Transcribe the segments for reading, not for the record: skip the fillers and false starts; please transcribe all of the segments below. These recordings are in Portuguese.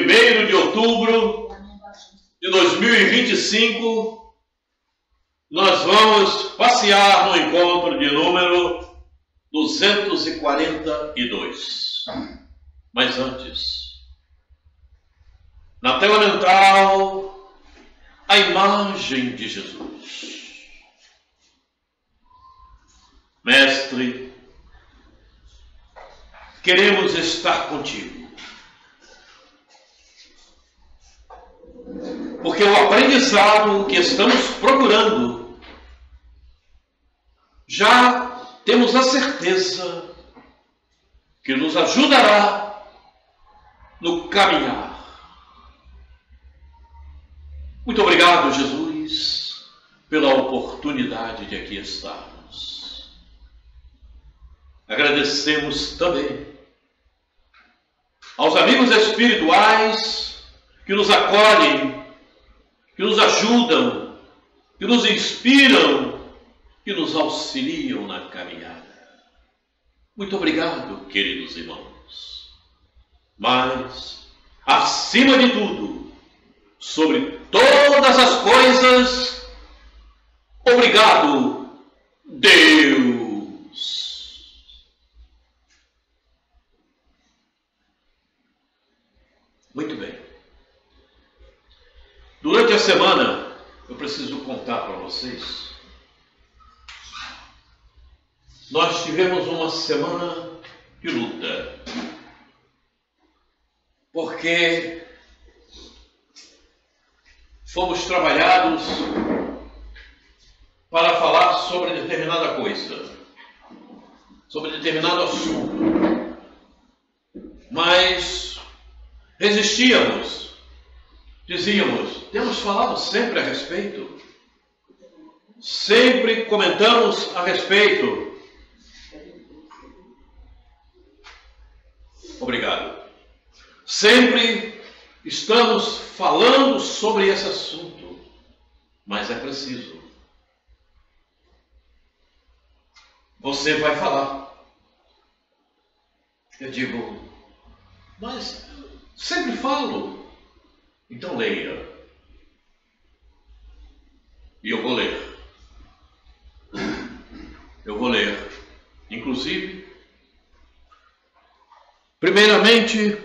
1º de outubro de 2025, nós vamos passear no encontro de número 242. Mas antes, na tela mental, a imagem de Jesus. Mestre, queremos estar contigo, porque o aprendizado que estamos procurando, já temos a certeza que nos ajudará no caminhar. Muito obrigado, Jesus, pela oportunidade de aqui estarmos. Agradecemos também aos amigos espirituais que nos acolhem, que nos ajudam, que nos inspiram, que nos auxiliam na caminhada. Muito obrigado, queridos irmãos. Mas, acima de tudo, sobre todas as coisas, obrigado, Deus. Muito bem. Durante a semana, eu preciso contar para vocês, nós tivemos uma semana de luta, porque fomos trabalhados para falar sobre determinada coisa, sobre determinado assunto, mas resistíamos, dizíamos, temos falado sempre a respeito, sempre comentamos a respeito. Obrigado. Sempre estamos falando sobre esse assunto, mas é preciso. Você vai falar. Eu digo, mas sempre falo. Então leia. E eu vou ler. Eu vou ler. Inclusive, primeiramente,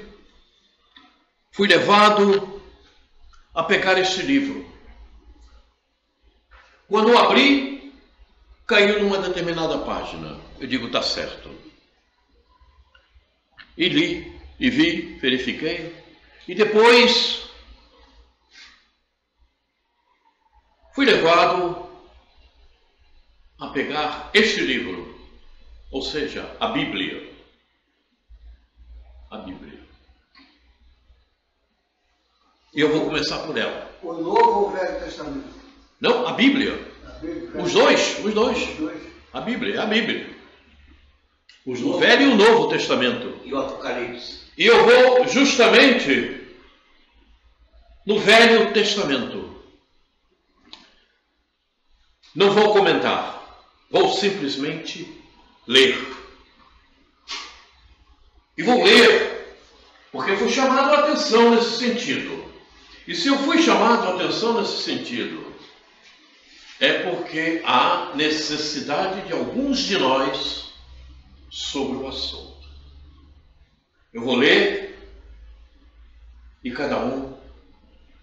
fui levado a pegar este livro. Quando eu abri, caiu numa determinada página. Eu digo, está certo. E li, e vi, verifiquei. E depois fui levado a pegar este livro, ou seja, a Bíblia. A Bíblia. E eu vou começar por ela. O Novo ou o Velho Testamento? Não, a Bíblia. A Bíblia. Os dois. A Bíblia, é a Bíblia. O Velho e o Novo Testamento. E o Apocalipse. E eu vou justamente no Velho Testamento. Não vou comentar, vou simplesmente ler. E vou ler, porque eu fui chamado a atenção nesse sentido. E se eu fui chamado a atenção nesse sentido, é porque há necessidade de alguns de nós sobre o assunto. Eu vou ler e cada um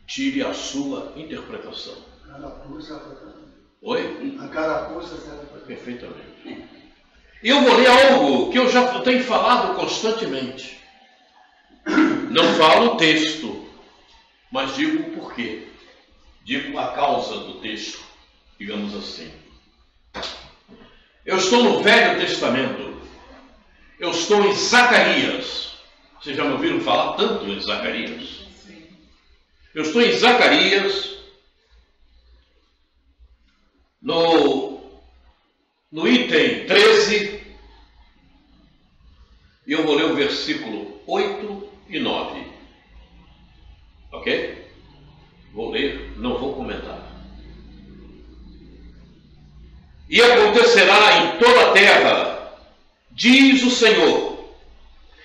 tire a sua interpretação. Oi? A carapuça serve. Perfeitamente. E eu vou ler algo que eu já tenho falado constantemente. Não falo o texto, mas digo o porquê. Digo a causa do texto, digamos assim. Eu estou no Velho Testamento. Eu estou em Zacarias. Vocês já me ouviram falar tanto em Zacarias? Eu estou em Zacarias, no item 13, e eu vou ler o versículo 8 e 9. Ok? Vou ler, não vou comentar. E acontecerá em toda a terra, diz o Senhor,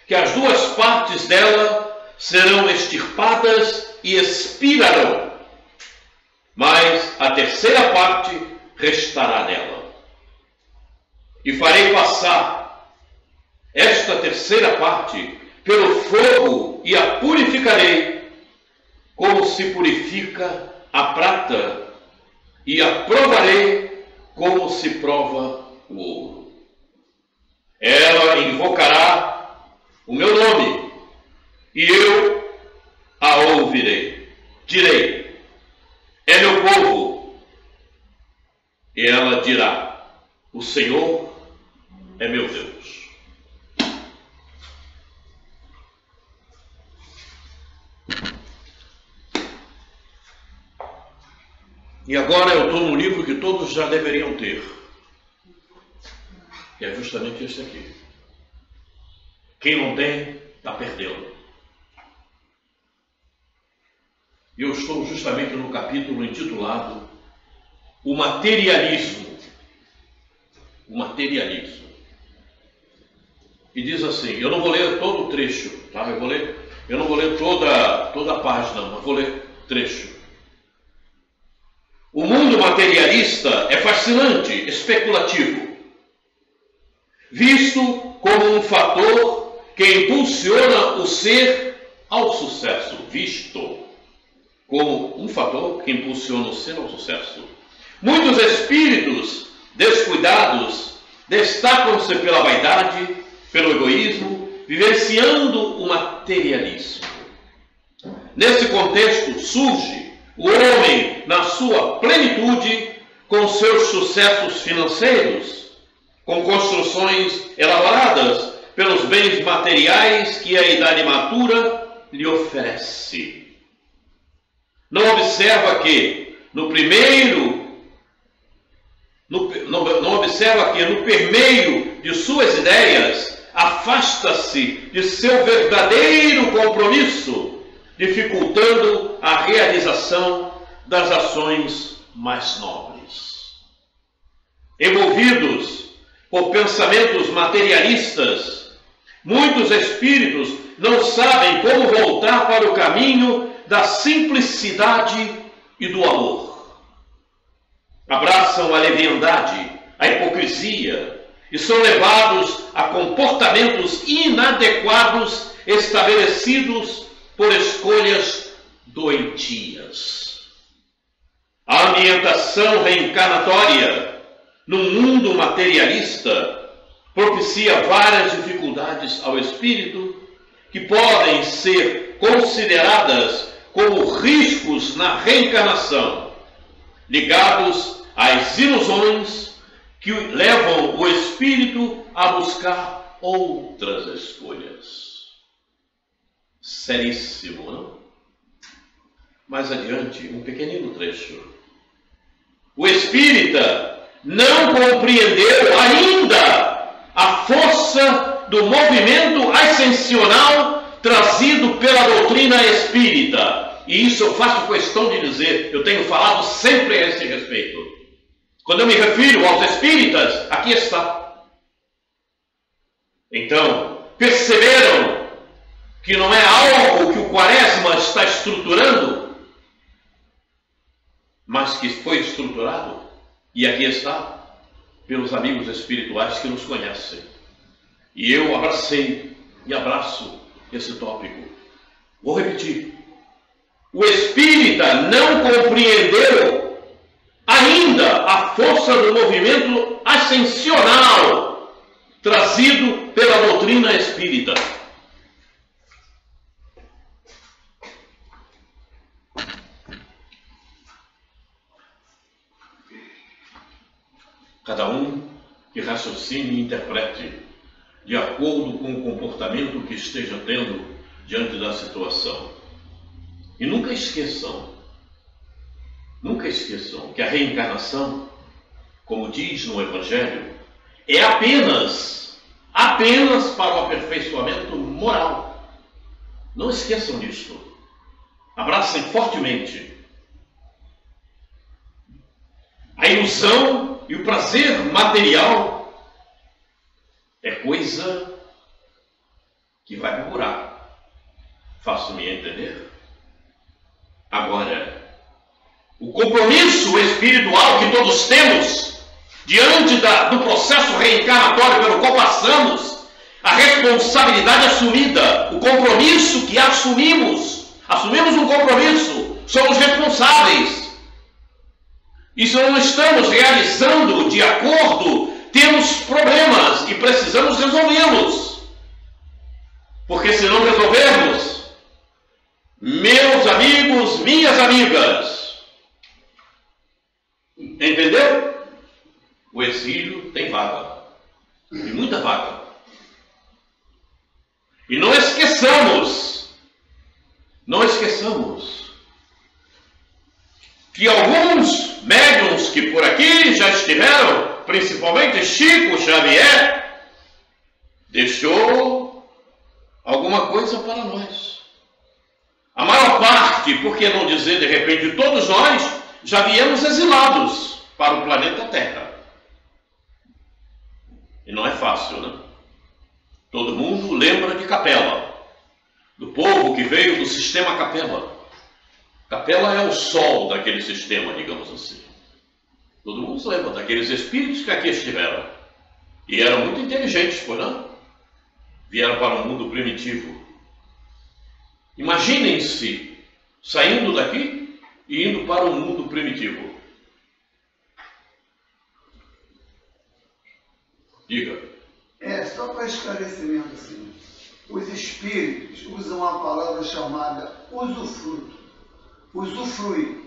que as duas partes dela serão extirpadas e expirarão, mas a terceira parte restará nela. E farei passar esta terceira parte pelo fogo e a purificarei, como se purifica a prata, e a provarei como se prova o ouro. Ela invocará o meu nome, e eu a ouvirei. Direi: é meu povo. E ela dirá: o Senhor é meu Deus. E agora eu estou num livro que todos já deveriam ter. Que é justamente este aqui. Quem não tem, está perdendo. E eu estou justamente no capítulo intitulado O Materialismo. O Materialismo. E diz assim, eu não vou ler todo o trecho, tá? Eu não vou ler toda a página, mas vou ler trecho. O mundo materialista é fascinante, especulativo, visto como um fator que impulsiona o ser ao sucesso. Visto como um fator que impulsiona o ser ao sucesso. Muitos espíritos descuidados destacam-se pela vaidade, pelo egoísmo, vivenciando o materialismo. Nesse contexto surge o homem na sua plenitude, com seus sucessos financeiros, com construções elaboradas pelos bens materiais que a idade matura lhe oferece. Não observa que no permeio de suas ideias afasta-se de seu verdadeiro compromisso, dificultando a realização das ações mais nobres. Envolvidos por pensamentos materialistas, muitos espíritos não sabem como voltar para o caminho da simplicidade e do amor. Abraçam a leviandade, a hipocrisia e são levados a comportamentos inadequados estabelecidos por escolhas doentias. A ambientação reencarnatória no mundo materialista propicia várias dificuldades ao espírito que podem ser consideradas como riscos na reencarnação, ligados às ilusões que levam o espírito a buscar outras escolhas. Seríssimo, não? Mais adiante, um pequenino trecho. O espírita não compreendeu ainda a força do movimento ascensional trazido pela doutrina espírita. E isso eu faço questão de dizer, eu tenho falado sempre a esse respeito. Quando eu me refiro aos espíritas, aqui está. Então, perceberam que não é algo que o Quaresma está estruturando, mas que foi estruturado, e aqui está, pelos amigos espirituais que nos conhecem. E eu abracei e abraço esse tópico. Vou repetir. O espírita não compreendeu ainda a força do movimento ascensional trazido pela doutrina espírita. Cada um que raciocine e interprete de acordo com o comportamento que esteja tendo diante da situação. E nunca esqueçam que a reencarnação, como diz no Evangelho, é apenas para o aperfeiçoamento moral. Não esqueçam disso. Abracem fortemente. A ilusão e o prazer material é coisa que vai pro buraco. Faço-me entender? Agora, o compromisso espiritual que todos temos diante do processo reencarnatório pelo qual passamos, a responsabilidade assumida, o compromisso que assumimos um compromisso, somos responsáveis. E se não estamos realizando de acordo, temos problemas e precisamos resolvê-los. Porque se não resolvermos, meus amigos, minhas amigas, entendeu? O exílio tem vaga, e muita vaga. E não esqueçamos que alguns médiuns que por aqui já estiveram, principalmente Chico Xavier, deixou alguma coisa para nós. A maior parte, por que não dizer de repente todos nós, já viemos exilados para o planeta Terra. E não é fácil, né? Todo mundo lembra de Capela, do povo que veio do sistema Capela. Capela é o sol daquele sistema, digamos assim. Todo mundo se lembra daqueles espíritos que aqui estiveram. E eram muito inteligentes, pois não? Vieram para um mundo primitivo. Imaginem-se saindo daqui e indo para um mundo primitivo. Diga. Só para esclarecimento assim, os espíritos usam a palavra chamada usufruto, usufruir.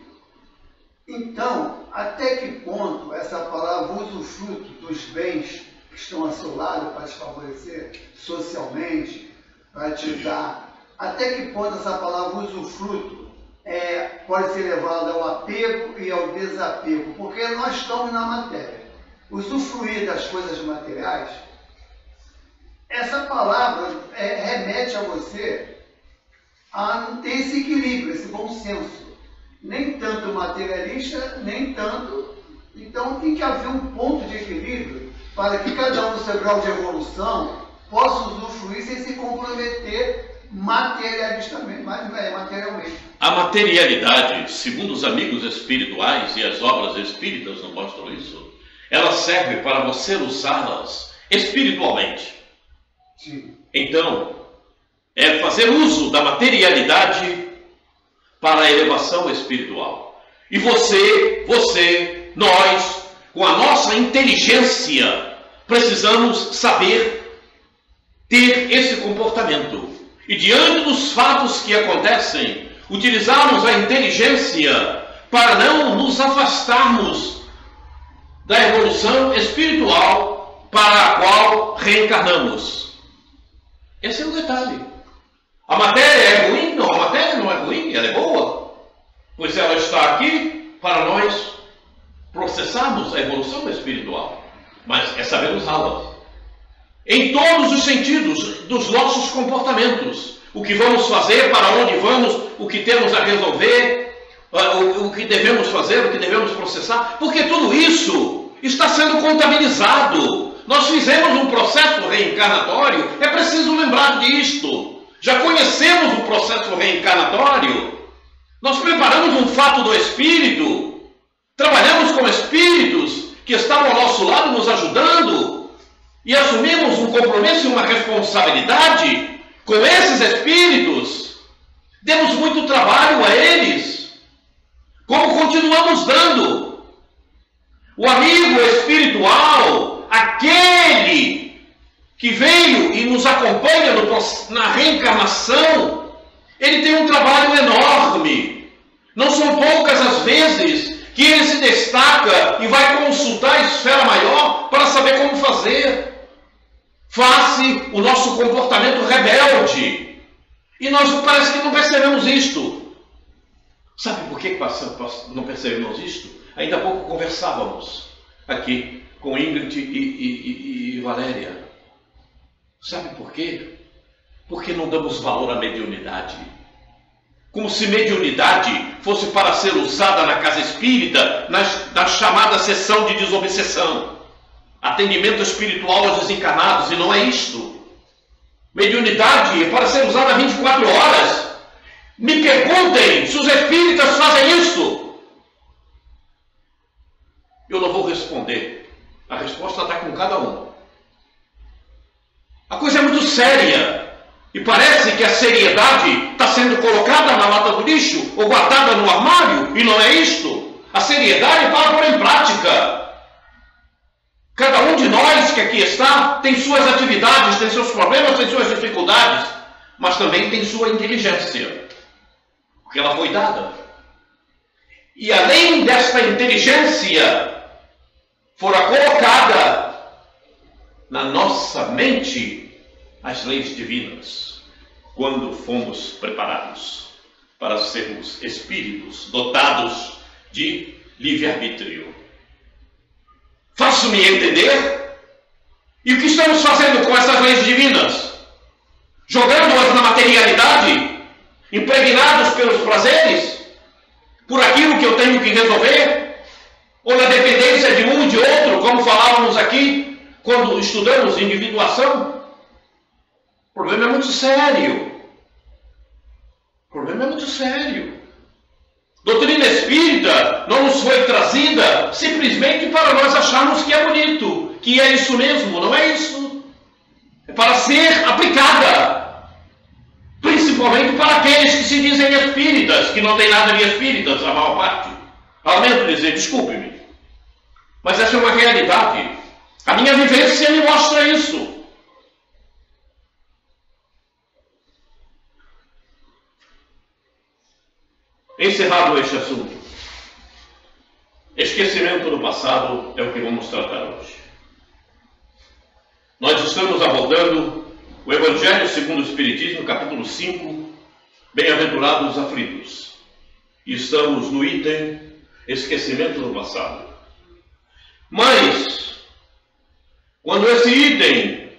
Então, até que ponto essa palavra usufruto dos bens que estão ao seu lado para te favorecer socialmente, para te dar, até que ponto essa palavra usufruto pode ser levada ao apego e ao desapego? Porque nós estamos na matéria. Usufruir das coisas materiais, essa palavra remete a você a não ter esse equilíbrio, esse bom senso. Nem tanto materialista, nem tanto. Então tem que haver um ponto de equilíbrio para que cada um no seu grau de evolução possa usufruir sem se comprometer materialmente. A materialidade, segundo os amigos espirituais e as obras espíritas não mostram isso, ela serve para você usá-las espiritualmente. Sim. Então, é fazer uso da materialidade para a elevação espiritual. E nós, com a nossa inteligência, precisamos saber ter esse comportamento. E diante dos fatos que acontecem, utilizarmos a inteligência para não nos afastarmos da evolução espiritual para a qual reencarnamos. Esse é o detalhe. A matéria é ruim? Não, a matéria não é ruim, ela é boa. Pois ela está aqui para nós processarmos a evolução espiritual. Mas é saber usá-la. Em todos os sentidos dos nossos comportamentos. O que vamos fazer, para onde vamos, o que temos a resolver, o que devemos fazer, o que devemos processar. Porque tudo isso está sendo contabilizado. Nós fizemos um processo reencarnatório, é preciso lembrar disto. Já conhecemos o processo reencarnatório. Nós preparamos um fato do Espírito. Trabalhamos com espíritos que estavam ao nosso lado nos ajudando. E assumimos um compromisso e uma responsabilidade com esses espíritos. Demos muito trabalho a eles. Como continuamos dando. O amigo espiritual, aquele que veio e nos acompanha na reencarnação, ele tem um trabalho enorme. Não são poucas as vezes que ele se destaca e vai consultar a esfera maior para saber como fazer face o nosso comportamento rebelde. E nós parece que não percebemos isto. Sabe por que não percebemos isto? Ainda há pouco conversávamos aqui com Ingrid e Valéria. Sabe por quê? Porque não damos valor à mediunidade. Como se mediunidade fosse para ser usada na casa espírita, na chamada sessão de desobsessão. Atendimento espiritual aos desencarnados, e não é isto. Mediunidade é para ser usada 24 horas. Me perguntem se os espíritas fazem isso. Eu não vou responder. A resposta está com cada um. A coisa é muito séria. E parece que a seriedade está sendo colocada na lata do lixo ou guardada no armário. E não é isto. A seriedade é para pôr em prática. Cada um de nós que aqui está tem suas atividades, tem seus problemas, tem suas dificuldades, mas também tem sua inteligência, porque ela foi dada. E além desta inteligência, fora colocada na nossa mente as leis divinas, quando fomos preparados para sermos espíritos dotados de livre-arbítrio. Faço-me entender? E o que estamos fazendo com essas leis divinas? Jogando-as na materialidade? Impregnados pelos prazeres? Por aquilo que eu tenho que resolver? Ou na dependência de um e de outro, como falávamos aqui, quando estudamos individuação? O problema é muito sério. O problema é muito sério. Doutrina espírita não nos foi trazida simplesmente para nós acharmos que é bonito, que é isso mesmo, não é isso. É para ser aplicada, principalmente para aqueles que se dizem espíritas, que não tem nada de espíritas, a maior parte. Lamento dizer, desculpe-me, mas essa é uma realidade. A minha vivência me mostra isso. Encerrado este assunto, esquecimento do passado é o que vamos tratar hoje. Nós estamos abordando o Evangelho segundo o Espiritismo, capítulo 5, Bem-aventurados os aflitos. E estamos no item esquecimento do passado. Mas, quando esse item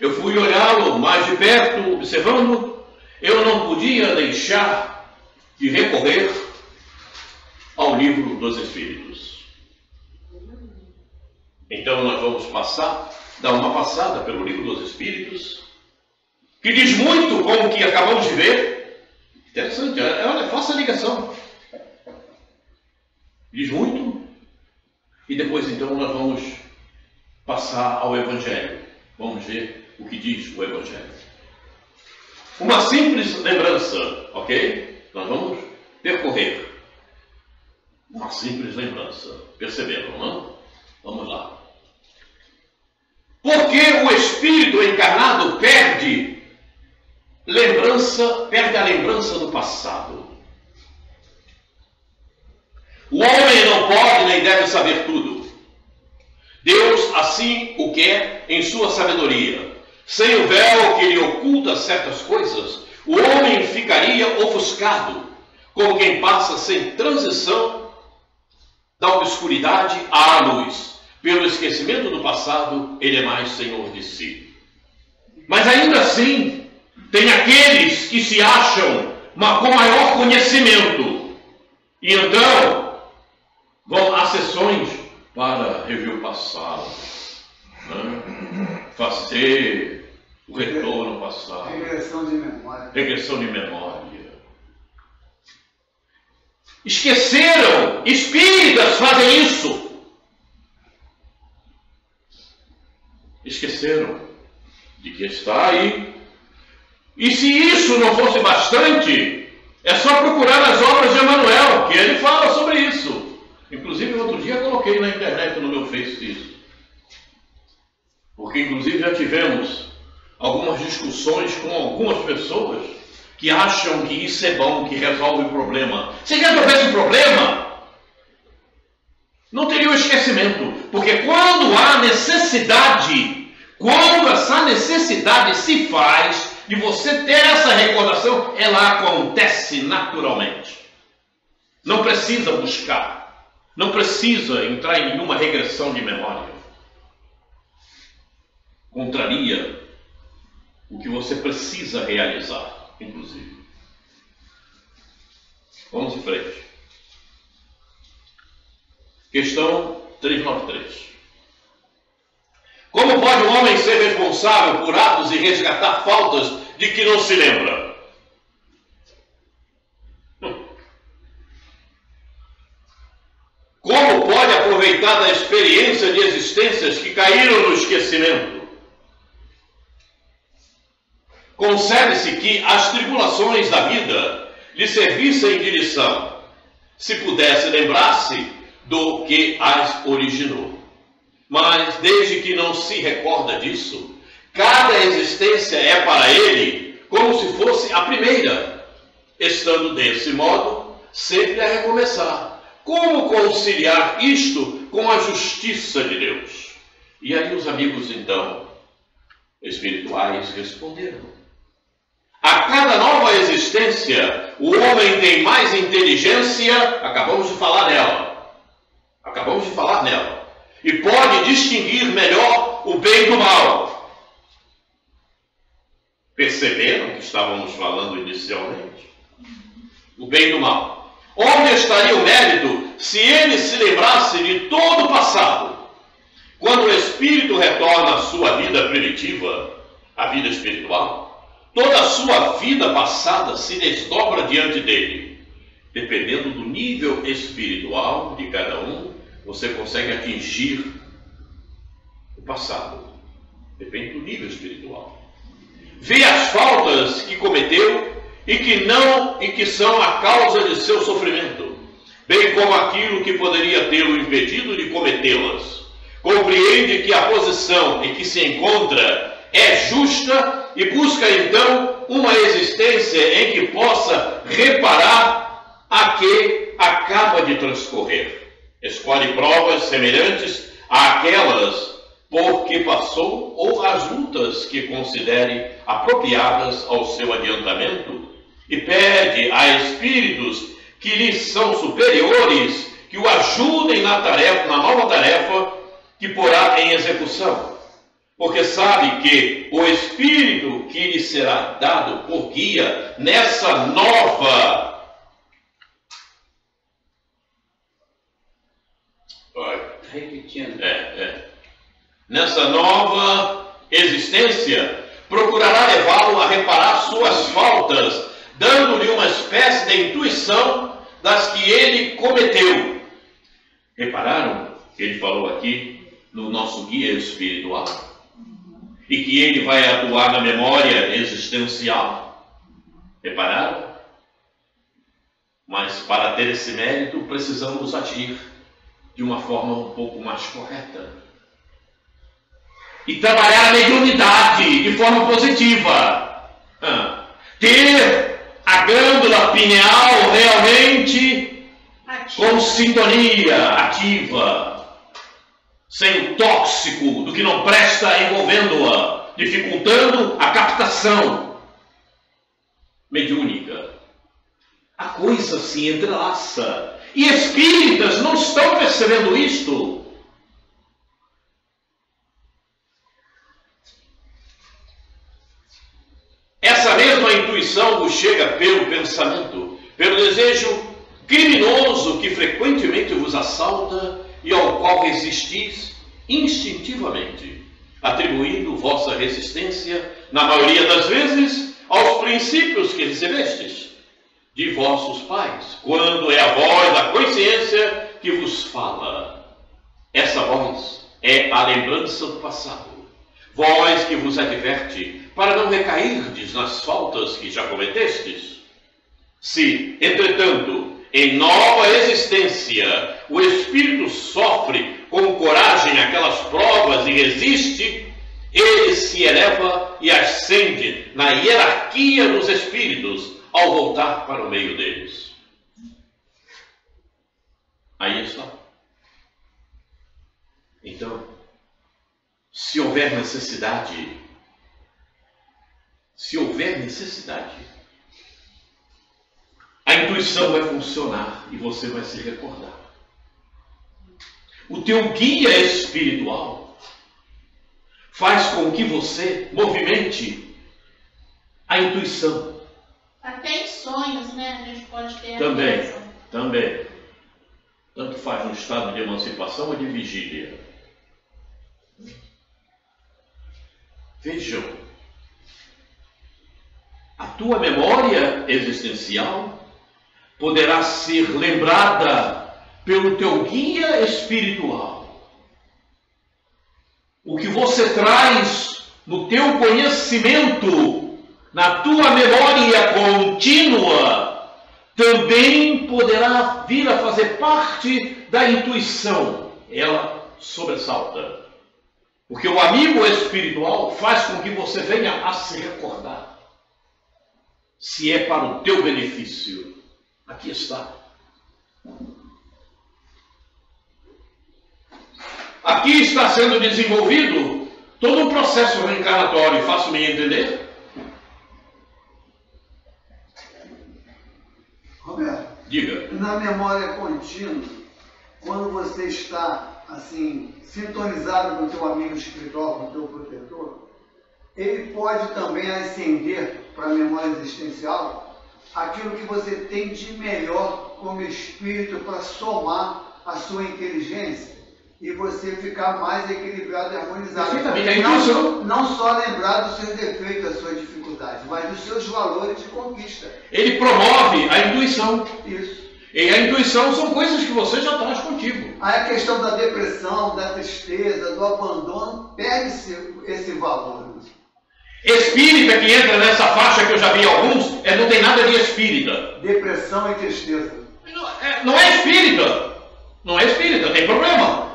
eu fui olhá-lo mais de perto, observando, eu não podia deixar de recorrer ao livro dos Espíritos. Então nós vamos dar uma passada pelo livro dos Espíritos, que diz muito com o que acabamos de ver. Interessante, olha, faça a ligação. Diz muito, e depois então nós vamos passar ao Evangelho. Vamos ver o que diz o Evangelho. Uma simples lembrança, ok? Nós vamos percorrer uma simples lembrança. Perceberam, não? Vamos lá. Por que o espírito encarnado perde a lembrança do passado? O homem não pode nem deve saber tudo. Deus assim o quer em sua sabedoria. Sem o véu que lhe oculta certas coisas, o homem ficaria ofuscado, como quem passa sem transição da obscuridade à luz. Pelo esquecimento do passado, ele é mais senhor de si. Mas ainda assim, tem aqueles que se acham com maior conhecimento. E então, vão a sessões para rever o passado, né? Fazer o retorno ao passado. Regressão de memória. Regressão de memória. Esqueceram. Espíritas fazem isso. Esqueceram de que está aí. E se isso não fosse bastante, é só procurar as obras de Emmanuel, que ele fala sobre isso. Inclusive, outro dia coloquei na internet, no meu Face, isso. Porque, inclusive, já tivemos algumas discussões com algumas pessoas que acham que isso é bom, que resolve o problema. Se resolvesse o problema, não teria o esquecimento. Porque quando há necessidade, quando essa necessidade se faz de você ter essa recordação, ela acontece naturalmente. Não precisa buscar, não precisa entrar em nenhuma regressão de memória. Contraria o que você precisa realizar, inclusive. Vamos em frente. Questão 393. Como pode o homem ser responsável por atos e resgatar faltas de que não se lembra? como pode aproveitar da experiência de existências que caíram no esquecimento? Concebe-se que as tribulações da vida lhe servissem de lição, se pudesse lembrar-se do que as originou. Mas, desde que não se recorda disso, cada existência é para ele como se fosse a primeira, estando desse modo sempre a recomeçar. Como conciliar isto com a justiça de Deus? E aí os amigos, então, espirituais responderam: a cada nova existência, o homem tem mais inteligência, acabamos de falar nela, e pode distinguir melhor o bem do mal. Perceberam que estávamos falando inicialmente? O bem do mal. Onde estaria o mérito se ele se lembrasse de todo o passado? Quando o espírito retorna à sua vida primitiva, a vida espiritual, toda a sua vida passada se desdobra diante dele. Dependendo do nível espiritual de cada um, você consegue atingir o passado. Depende do nível espiritual. Vê as faltas que cometeu e que são a causa de seu sofrimento, bem como aquilo que poderia tê-lo impedido de cometê-las. Compreende que a posição em que se encontra é justa e busca então uma existência em que possa reparar a que acaba de transcorrer. Escolhe provas semelhantes àquelas por que passou ou as lutas que considere apropriadas ao seu adiantamento, e pede a espíritos que lhe são superiores que o ajudem na nova tarefa que porá em execução, porque sabe que o espírito que lhe será dado por guia nessa nova nessa nova existência, procurará levá-lo a reparar suas faltas, dando-lhe uma espécie de intuição das que ele cometeu. Repararam que ele falou aqui no nosso guia espiritual? E que ele vai atuar na memória existencial? Repararam? Mas para ter esse mérito, precisamos agir de uma forma um pouco mais correta. E trabalhar a mediunidade de forma positiva. Ter a glândula pineal realmente com sintonia ativa, sem o tóxico do que não presta envolvendo-a, dificultando a captação mediúnica. A coisa se entrelaça. E espíritas não estão percebendo isto. Essa mesma intuição vos chega pelo pensamento, pelo desejo criminoso que frequentemente vos assalta e ao qual resistis instintivamente, atribuindo vossa resistência, na maioria das vezes, aos princípios que recebestes de vossos pais, quando é a voz da consciência que vos fala. Essa voz é a lembrança do passado, voz que vos adverte para não recairdes nas faltas que já cometestes. Se, entretanto, em nova existência, o espírito sofre com coragem aquelas provas e resiste, ele se eleva e ascende na hierarquia dos espíritos ao voltar para o meio deles. Aí está. Então, se houver necessidade, a intuição vai funcionar e você vai se recordar. O teu guia espiritual faz com que você movimente a intuição. Até em sonhos, né? A gente pode ter Também. Tanto faz no estado de emancipação ou de vigília. Vejam, a tua memória existencial poderá ser lembrada pelo teu guia espiritual. O que você traz no teu conhecimento, na tua memória contínua, também poderá vir a fazer parte da intuição. Ela sobressalta. Porque o amigo espiritual faz com que você venha a se recordar. Se é para o teu benefício, aqui está. Aqui está sendo desenvolvido todo um processo reencarnatório. Faço-me entender? Roberto, Diga. na memória contínua, quando você está assim, sintonizado com o teu amigo espiritual, com o teu protetor, ele pode também ascender para a memória existencial aquilo que você tem de melhor como espírito para somar a sua inteligência e você ficar mais equilibrado e harmonizado. Não só lembrar dos seus defeitos, das suas dificuldades, mas dos seus valores de conquista. Ele promove a intuição. Isso. E a intuição são coisas que você já traz contigo. Aí a questão da depressão, da tristeza, do abandono, perde-se esse valor. Espírita que entra nessa faixa que eu já vi alguns, não tem nada de espírita. Depressão e tristeza. Não é espírita. Não é espírita, tem problema.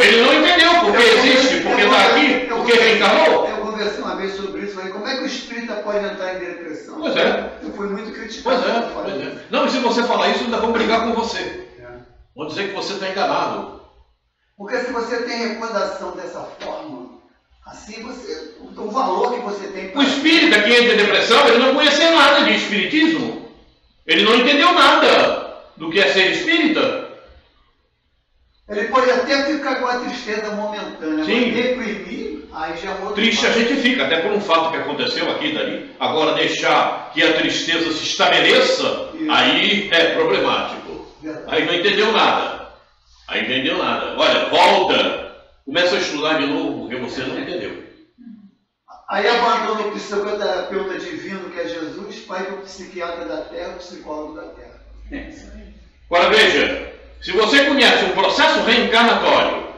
Ele não entendeu porque existe, porque está aqui, porque reencarnou. Eu conversei uma vez sobre isso, falei, como é que o espírita pode entrar em depressão? Pois é. Eu fui muito criticado. Pois é. Não, e se você falar isso, ainda vão brigar com você. Vão dizer que você está enganado. Porque se você tem recordação dessa forma, assim o valor que você tem... O espírita que entra em depressão, ele não conheceu nada de espiritismo. Ele não entendeu nada do que é ser espírita. Ele pode até ficar com a tristeza momentânea, sim, mas deprimir, aí já é outro. Triste a gente fica, até por um fato que aconteceu aqui e dali. Agora deixar que a tristeza se estabeleça, isso, aí é problemático. Aí não entendeu nada. Olha, volta, começa a estudar de novo, porque você não entendeu. Aí abandona o psicoterapeuta divino, que é Jesus, pai do psiquiatra da terra, psicólogo da terra. Agora veja. Se você conhece um processo reencarnatório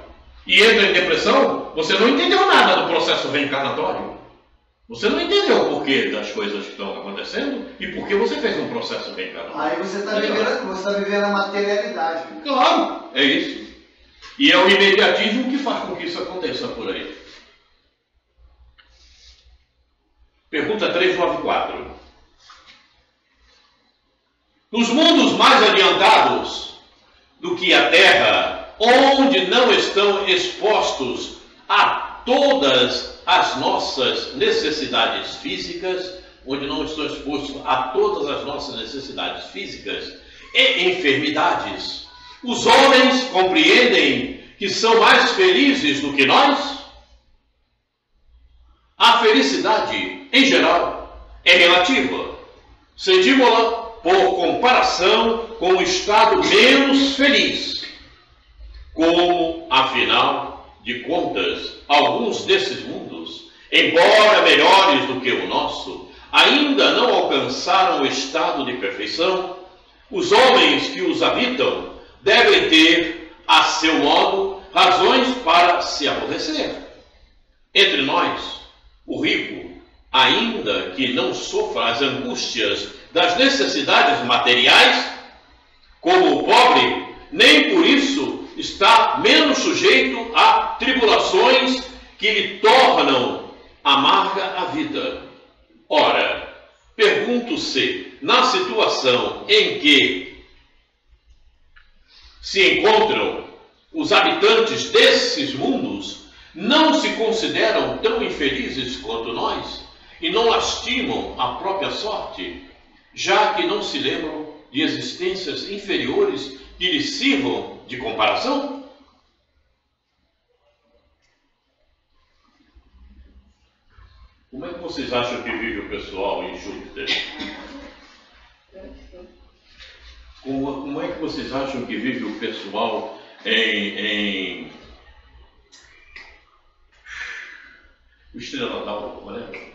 e entra em depressão, você não entendeu nada do processo reencarnatório. Você não entendeu o porquê das coisas que estão acontecendo e por que você fez um processo reencarnatório. Aí você está vivendo a materialidade. Claro, é isso. E é o imediatismo que faz com que isso aconteça por aí. Pergunta 394. Nos mundos mais adiantados do que a Terra, onde não estão expostos a todas as nossas necessidades físicas, onde não estão expostos a todas as nossas necessidades físicas e enfermidades, os homens compreendem que são mais felizes do que nós? A felicidade, em geral, é relativa. Sentimos-la por comparação com o estado menos feliz. Como, afinal de contas, alguns desses mundos, embora melhores do que o nosso, ainda não alcançaram o estado de perfeição, os homens que os habitam devem ter, a seu modo, razões para se aborrecer. Entre nós, o rico, ainda que não sofra as angústias das necessidades materiais, como o pobre, nem por isso está menos sujeito a tribulações que lhe tornam amarga a vida. Ora, pergunto-se, na situação em que se encontram os habitantes desses mundos, não se consideram tão infelizes quanto nós e não lastimam a própria sorte, já que não se lembram de existências inferiores que lhes sirvam de comparação? Como é que vocês acham que vive o pessoal em Júpiter? Como é que vocês acham que vive o pessoal em o Estrela d'Alva, qual é?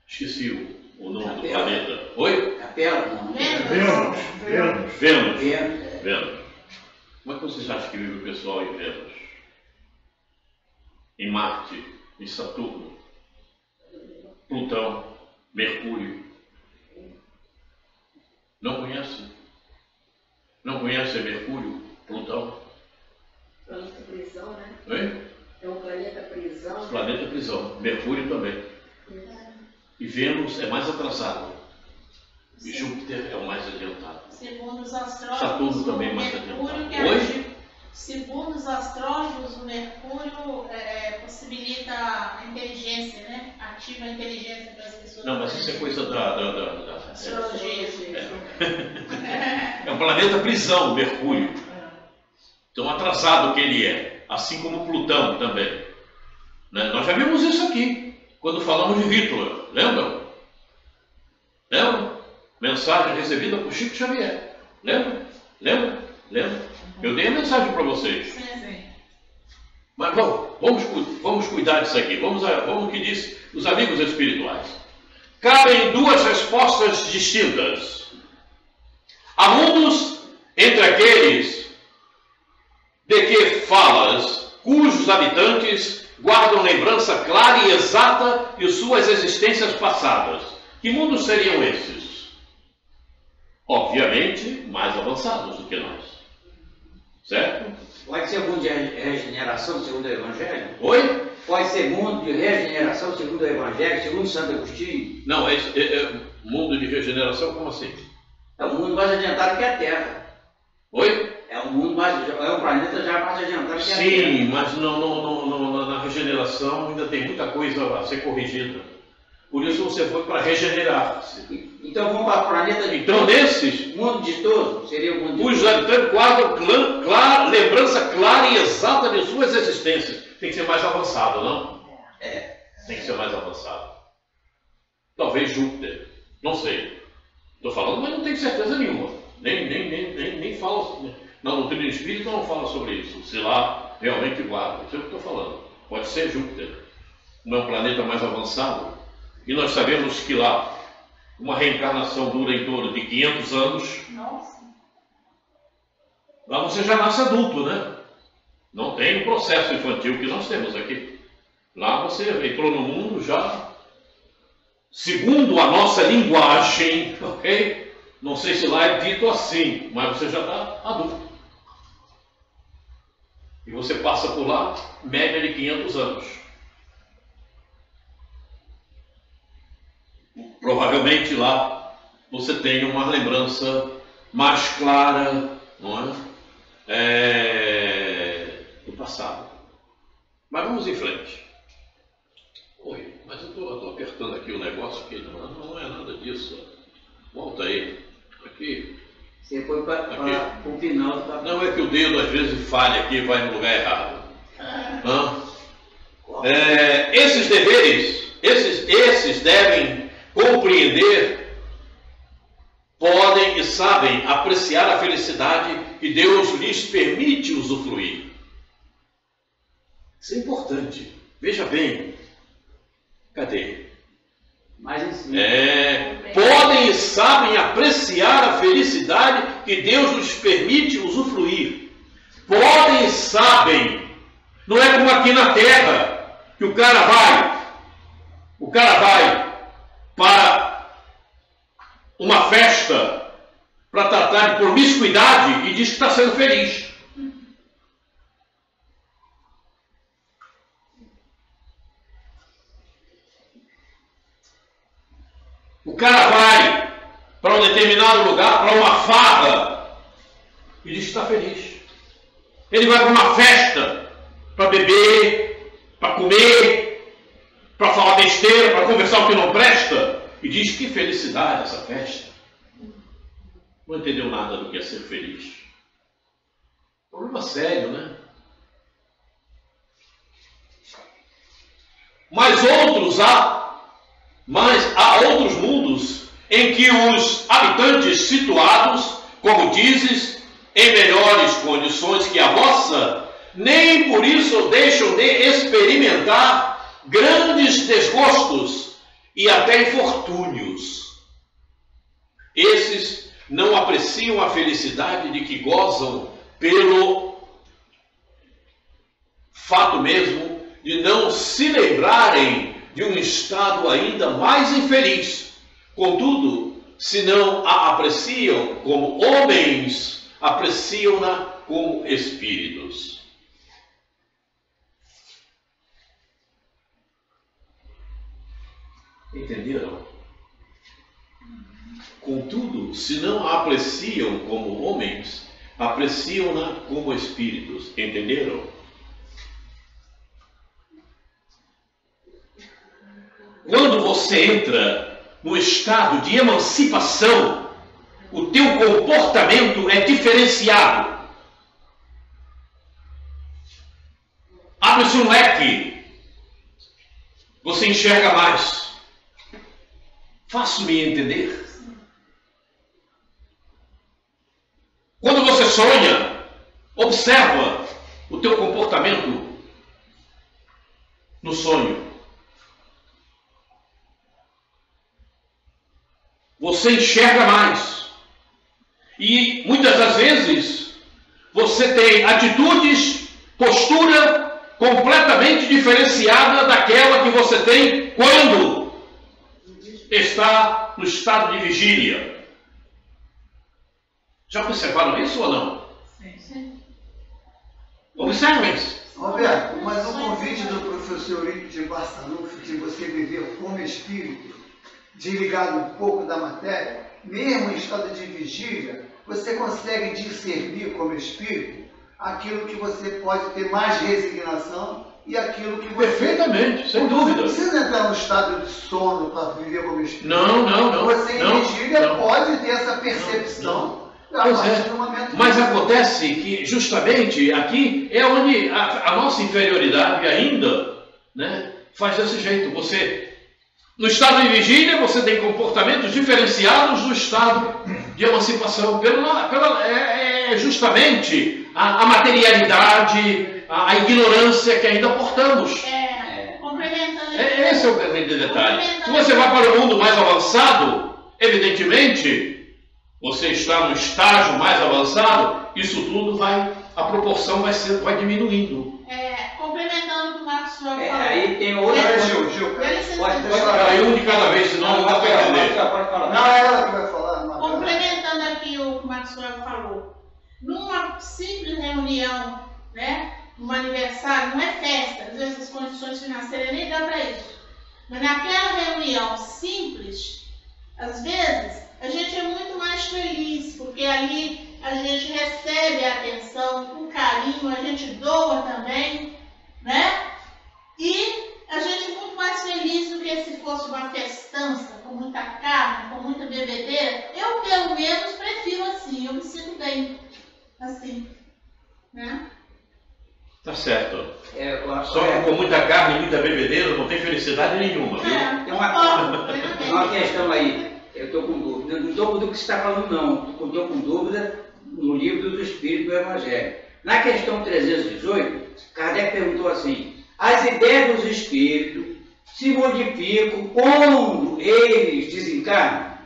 Esqueci o nome do planeta. Oi? Capela, não. Vênus. Como é que vocês acham que vive o pessoal em Vênus? Em Marte, em Saturno, Plutão, Mercúrio? Não conhece? Não conhece Mercúrio, Plutão? Planeta prisão, né? Oi? É um planeta prisão. Planeta prisão. Mercúrio também. E Vênus é mais atrasado. E Júpiter é o mais adiantado. Segundo os astrólogos, Saturno também é mais Mercúrio adiantado. que Oi? age. Segundo os astrólogos, o Mercúrio possibilita a inteligência, né? Ativa a inteligência para as pessoas. Não, mas isso é coisa da Astrologia. É um planeta prisão, Mercúrio. Tão atrasado que ele é. Assim como Plutão também. Né? Nós já vimos isso aqui, quando falamos de Hitler. Lembram? Lembram? Mensagem recebida por Chico Xavier. Lembra? Lembra? Lembra? Eu dei a mensagem para vocês. Sim. Mas vamos cuidar disso aqui. Vamos ao que diz os amigos espirituais. Cabem duas respostas distintas. Há mundos entre aqueles de que falas, cujos habitantes guardam lembrança clara e exata de suas existências passadas. Que mundos seriam esses? Obviamente, mais avançados do que nós. Certo? Pode ser mundo de regeneração segundo o Evangelho? Oi? Pode ser mundo de regeneração segundo o Evangelho, segundo Santo Agostinho? Não, é mundo de regeneração, como assim? É um mundo mais adiantado que a Terra. Oi? É um mundo mais, é um planeta já mais adiantado que a Terra. Sim, mas na regeneração ainda tem muita coisa a ser corrigida. Por isso você foi para regenerar-se. Então vamos para o planeta de Então, nesses, mundo de todo, seria o mundo de os todo. habitantes guardam lembrança clara e exata de suas existências. Tem que ser mais avançado, não? Tem que ser mais avançado. Talvez Júpiter. Não sei. Estou falando, mas não tenho certeza nenhuma. Nem falo. Na doutrina espírita não fala sobre isso. Se lá realmente guarda. Isso é o que estou falando. Pode ser Júpiter. Como é um planeta mais avançado. E nós sabemos que lá uma reencarnação dura em torno de 500 anos. Nossa. Lá você já nasce adulto, né? Não tem o processo infantil que nós temos aqui. Lá você entrou no mundo já, segundo a nossa linguagem, ok? Não sei se lá é dito assim, mas você já está adulto. E você passa por lá, média de 500 anos. Provavelmente lá você tem uma lembrança mais clara, não é? Do passado. Mas vamos em frente. Oi, mas eu estou apertando aqui o negócio aqui, não é nada disso. Volta aí. Aqui. Você foi para o final da... Não, é que o dedo às vezes falha aqui e vai no lugar errado. Esses deveres, esses devem compreender, podem e sabem apreciar a felicidade que Deus lhes permite usufruir. Isso é importante. Veja bem. Cadê? Mais em cima. Podem e sabem apreciar a felicidade que Deus lhes permite usufruir. Podem e sabem. Não é como aqui na Terra, que o cara vai para uma festa para tratar de promiscuidade e diz que está sendo feliz. O cara vai para um determinado lugar, para uma farra, e diz que está feliz. Ele vai para uma festa para beber, para comer, para falar besteira, para conversar o que não presta, e diz que felicidade essa festa. Não entendeu nada do que é ser feliz. Problema sério, né? Mas há outros mundos em que os habitantes situados, como dizes, em melhores condições que a vossa, nem por isso deixam de experimentar grandes desgostos e até infortúnios. Esses não apreciam a felicidade de que gozam pelo fato mesmo de não se lembrarem de um estado ainda mais infeliz. Contudo, se não a apreciam como homens, apreciam-na como espíritos. Entenderam? Contudo, se não a apreciam como homens, apreciam-na como espíritos. Entenderam? Quando você entra no estado de emancipação, o teu comportamento é diferenciado. Abre-se um leque. Você enxerga mais. Faço-me entender? Quando você sonha, observa o teu comportamento no sonho. Você enxerga mais. E muitas das vezes você tem atitudes, postura completamente diferenciada daquela que você tem quando está no estado de vigília. Já observaram isso ou não? Sim. Observem-se. Roberto, mas o convite do professor Eurípides de Barçanufo de você viver como espírito, desligado um pouco da matéria, mesmo em estado de vigília, você consegue discernir como espírito aquilo que você pode ter mais resignação e aquilo que você... Perfeitamente, sem Você dúvida. não precisa entrar no estado de sono para viver como espírito. Não. Você não, em vigília não. pode ter essa percepção a Pois partir é. do momento Mas que... acontece que justamente aqui é onde a nossa inferioridade ainda, né, faz desse jeito. Você, no estado de vigília, você tem comportamentos diferenciados do estado de emancipação. É justamente a materialidade, a ignorância que ainda portamos. Complementando. Esse é o grande detalhe. Se você vai para o mundo mais avançado, evidentemente, você está no estágio mais avançado, isso tudo a proporção vai diminuindo. Complementando o que o Maxwell falou. Aí tem outra coisa. Gil, Pode deixa falar. Vai um de cada vez, senão não dá para entender. Pode falar. Não, é ela que vai falar. Não, Complementando aqui o que o Maxwell falou. Numa simples reunião, né, num aniversário, não é festa, às vezes as condições financeiras nem dá para isso. Mas naquela reunião simples, às vezes, a gente é muito mais feliz, porque ali a gente recebe a atenção, o carinho, a gente doa também, né? E a gente é muito mais feliz do que se fosse uma festança, com muita carne, com muita bebedeira. Eu, pelo menos, prefiro assim, eu me sinto bem assim, né? Tá certo. Só Só que com muita carne e muita bebedeira não tem felicidade nenhuma, viu? Tem uma questão aí. Eu estou com dúvida. Não estou com dúvida do que você está falando, não. Estou com dúvida no livro do Espírito do Evangelho. Na questão 318, Kardec perguntou assim: as ideias dos espíritos se modificam quando eles desencarnam?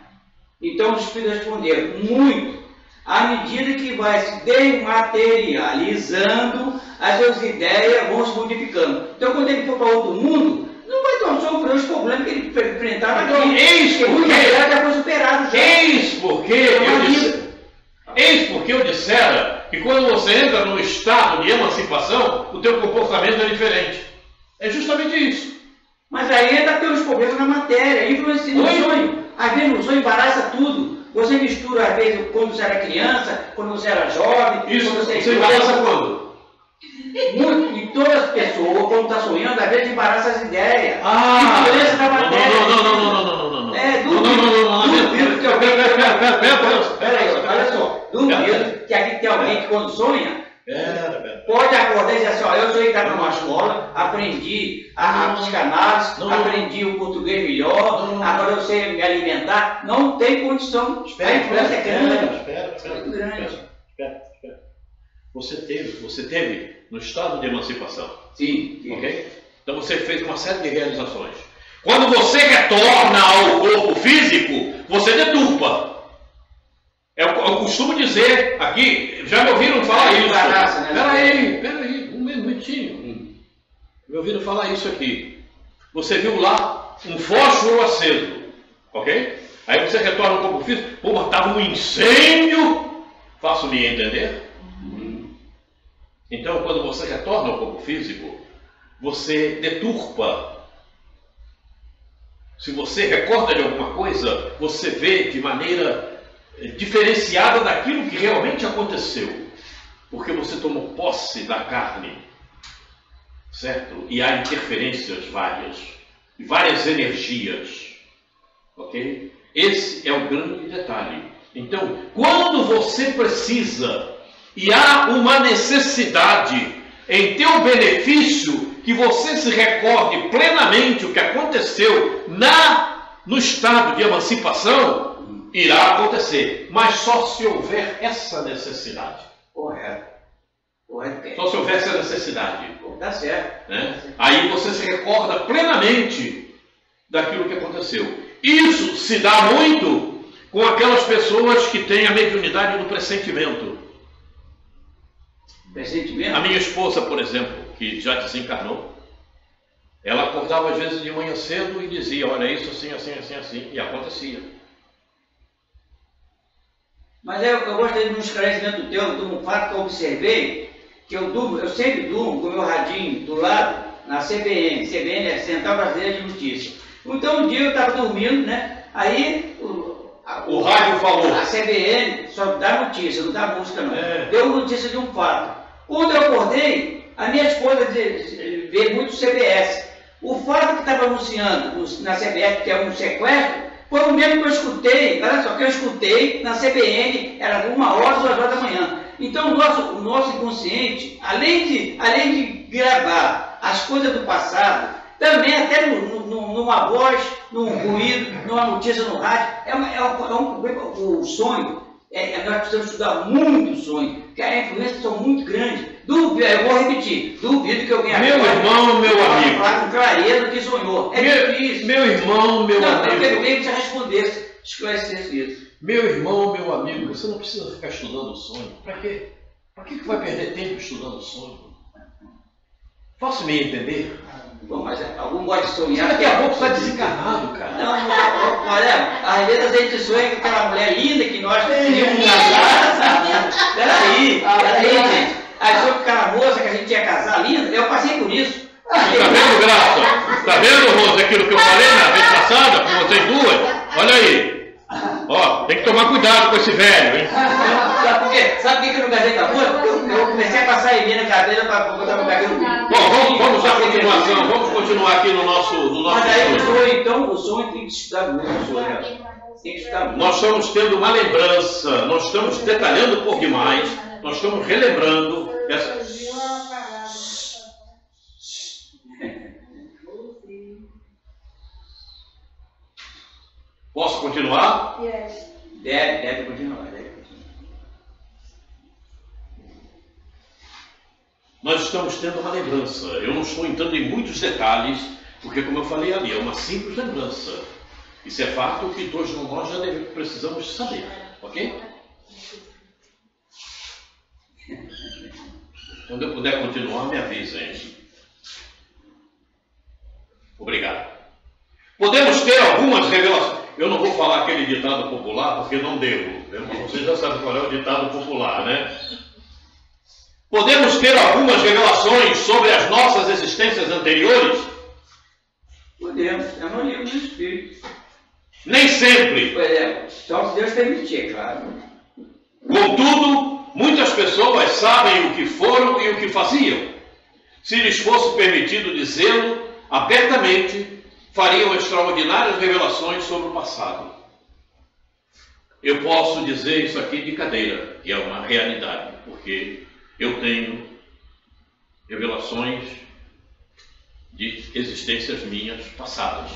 Então os espíritos responderam: muito. À medida que vai se desmaterializando, as suas ideias vão se modificando. Então quando ele for para outro mundo, não vai sofrer os problemas que ele enfrentava aqui. Eis porque já foi superado. Eis porque eu dissera que quando você entra num estado de emancipação, o teu comportamento é diferente. É justamente isso. Mas aí ainda tem os problemas na matéria, influencia no sonho. Às vezes no sonho embaraça tudo. Você mistura, às vezes, quando você era criança, quando você era jovem. Isso, quando você embaraça quando? Muito, e todas as pessoas, quando está sonhando, às vezes embaraça as ideias. Ah! Diferença na matéria. Não. Duvido que alguém... Pera aí, olha só. Duvido que aqui tem alguém que quando sonha, pode acordar e dizer assim: ó, eu sou entrar numa escola, aprendi a psicanálise, aprendi o português melhor, agora eu sei me alimentar. Não tem condição. A influência é grande. Espera. Você teve no estado de emancipação. Sim. Ok? Então você fez uma série de realizações. Quando você retorna ao corpo físico, você deturpa. Eu costumo dizer aqui, já me ouviram falar isso? Peraí, um minutinho. Me ouviram falar isso aqui. Você viu lá um fósforo aceso, ok? Aí você retorna ao corpo físico, pô, mas estava um incêndio. Faço-me entender? Então, quando você retorna ao corpo físico, você deturpa. Se você recorda de alguma coisa, você vê de maneira diferenciada daquilo que realmente aconteceu, porque você tomou posse da carne, certo? E há interferências várias energias, ok? Esse é o grande detalhe. Então, quando você precisa e há uma necessidade em teu benefício que você se recorde plenamente o que aconteceu no estado de emancipação, irá acontecer, mas só se houver essa necessidade. Correto. Só se houver essa necessidade. Tá certo. Né? Aí você se recorda plenamente daquilo que aconteceu. Isso se dá muito com aquelas pessoas que têm a mediunidade do pressentimento. Pressentimento? A minha esposa, por exemplo, que já desencarnou, ela acordava às vezes de manhã cedo e dizia, olha, isso assim, assim, assim, assim, e acontecia. Mas eu gostaria de um esclarecimento teu, de um fato que eu observei, que eu sempre durmo com o meu radinho do lado, na CBN. CBN é Central Brasileira de Notícias. Então um dia eu estava dormindo, né? Aí o rádio falou. A CBN só dá notícia, não dá música não. Deu notícia de um fato. Quando eu acordei, a minha esposa vê muito CBS. O fato que estava anunciando na CBS, que é um sequestro, foi o mesmo que eu escutei, olha só, que eu escutei na CBN, era 1 hora, 2 horas da manhã. Então o nosso inconsciente, além de gravar as coisas do passado, também até numa voz, num ruído, numa notícia no rádio, o sonho, nós precisamos estudar muito o sonho, porque as influências são muito grandes. Eu vou repetir, duvido que alguém meu irmão, meu amigo, falar com clareza do que sonhou. Difícil. Meu irmão, meu amigo. Eu queria que você respondesse, esclarecesse isso. Meu irmão, meu amigo, você não precisa ficar estudando o sonho. Para quê? Para que vai perder tempo estudando o sonho? Faço-me entender? Bom, mas algum gosta de sonhar. Daqui a pouco está desencarnado, cara. Não, olha, às vezes a gente sonha com aquela mulher linda que nós queríamos casar. Peraí, gente. Achou que aquela moça que a gente ia casar linda, eu passei por isso. Tá vendo, Graça? Tá vendo, Rosa, aquilo que eu falei na vez passada com vocês duas? Olha aí. Ó, tem que tomar cuidado com esse velho, hein? Sabe por que eu não casei com a moça? Eu comecei a passar em mim na cadeira para botar meu cabelo. Bom, vamos à continuação. Vamos continuar aqui no nosso Mas aí o sonho tem que estudar muito, Tem que estudar muito. Nós estamos tendo uma lembrança, nós estamos detalhando por demais, nós estamos relembrando essa. Posso continuar? Deve continuar. Nós estamos tendo uma lembrança. Eu não estou entrando em muitos detalhes, porque, como eu falei ali, é uma simples lembrança. Isso é fato que todos nós já precisamos saber, ok? Quando eu puder continuar, me avisem. Obrigado. Podemos ter algumas revelações. Eu não vou falar aquele ditado popular, porque não devo. Vocês já sabem qual é o ditado popular, né? Podemos ter algumas revelações sobre as nossas existências anteriores? Podemos, é no livro do Espírito. Nem sempre. Pois é, só se Deus permitir, claro. Contudo, muitas pessoas sabem o que foram e o que faziam. Se lhes fosse permitido dizê-lo abertamente, fariam extraordinárias revelações sobre o passado. Eu posso dizer isso aqui de cadeira, que é uma realidade, porque eu tenho revelações de existências minhas passadas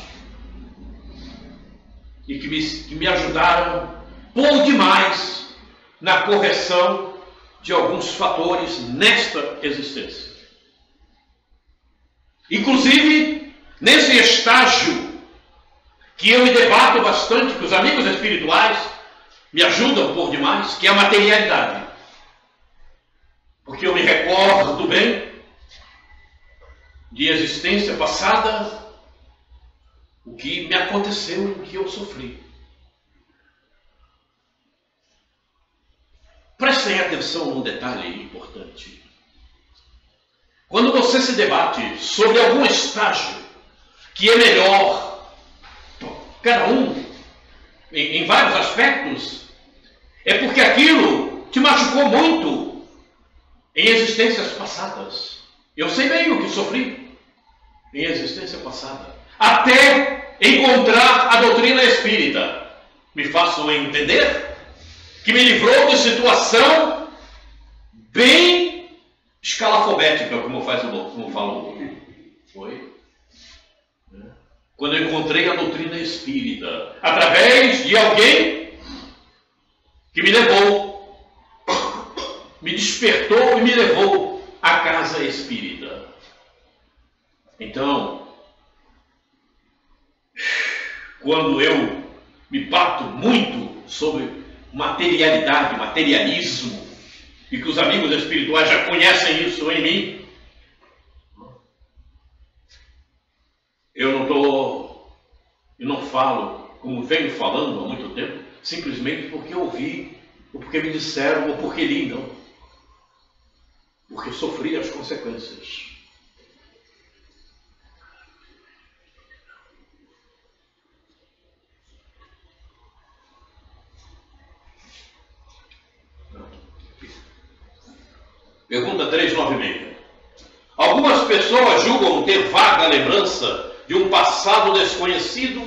e que me ajudaram por demais na correção de alguns fatores nesta existência. Inclusive, nesse estágio que eu me debato bastante com os amigos espirituais, me ajudam por demais, que é a materialidade. Porque eu me recordo bem de existência passada, o que me aconteceu, o que eu sofri. Prestem atenção num detalhe importante. Quando você se debate sobre algum estágio que é melhor, cada um, em vários aspectos, é porque aquilo te machucou muito em existências passadas. Eu sei bem o que sofri em existência passada, até encontrar a doutrina espírita. Me faço entender que me livrou de situação bem escalafobética, como falou. Foi. Quando eu encontrei a doutrina espírita, através de alguém que me levou, me despertou e me levou à casa espírita. Então, quando eu me bato muito sobre materialidade, materialismo, e que os amigos espirituais já conhecem isso em mim, eu não falo como venho falando há muito tempo, simplesmente porque ouvi, ou porque me disseram, ou porque li, não. Porque sofri as consequências. Pergunta 396. Algumas pessoas julgam ter vaga lembrança de um passado desconhecido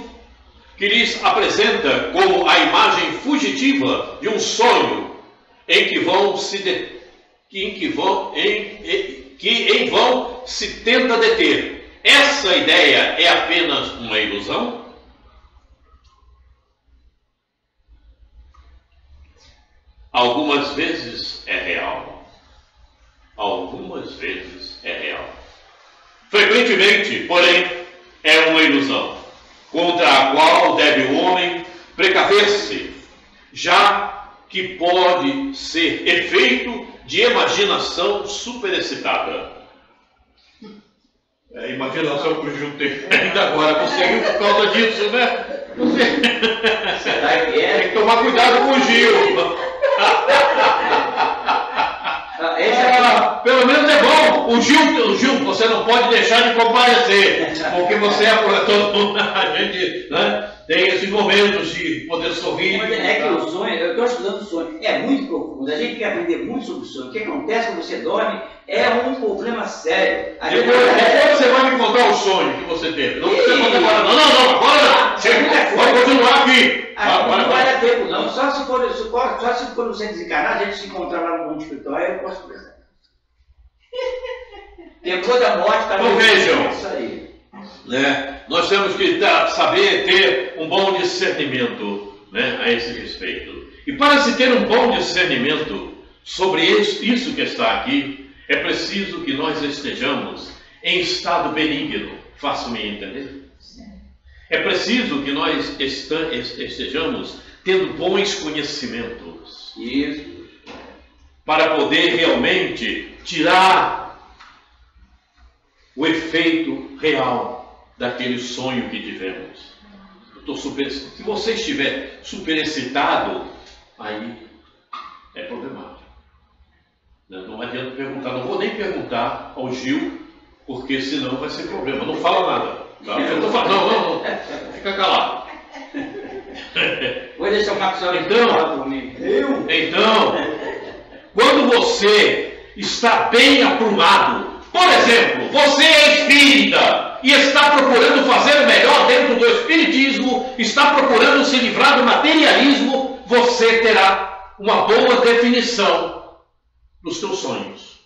que lhes apresenta como a imagem fugitiva de um sonho em vão se tenta deter. Essa ideia é apenas uma ilusão? Algumas vezes é real. Algumas vezes é real. Frequentemente, porém, é uma ilusão, contra a qual deve o homem precaver-se, já que pode ser efeito de imaginação superexcitada. É a imaginação que o Gil tem ainda agora, conseguiu por causa disso, né? Tem que tomar cuidado com o Gil. Pelo menos é bom. O Gil, você não pode deixar de comparecer, porque você é todo mundo. A gente, né, tem esses momentos de poder sorrir. Mas é que o sonho, eu estou estudando o sonho, é muito profundo. A gente quer aprender muito sobre o sonho. O que acontece quando você dorme é um problema sério. Depois você vai me contar o sonho que você teve. Não precisa contar agora, não. Agora não. Você vai continuar aqui. Não vai dar tempo, não. Só se for você desencarnar, a gente se encontrar lá no mundo espiritual, eu posso conversar. Tempo da morte está então vejam, isso aí. Né, nós temos que saber ter um bom discernimento, né, a esse respeito. E para se ter um bom discernimento sobre isso que está aqui, é preciso que nós estejamos em estado benigno. Faço-me entender? É preciso que nós estejamos tendo bons conhecimentos. Isso. Para poder realmente tirar o efeito real daquele sonho que tivemos. Se você estiver superexcitado, aí é problemático. Não adianta perguntar, não vou nem perguntar ao Gil, porque senão vai ser problema. Não fala nada. Tá? Não. Fica calado. Vou deixar o Maxwell falar por mim. Então, quando você está bem aprumado, por exemplo, você é espírita e está procurando fazer o melhor dentro do espiritismo, está procurando se livrar do materialismo, você terá uma boa definição dos seus sonhos.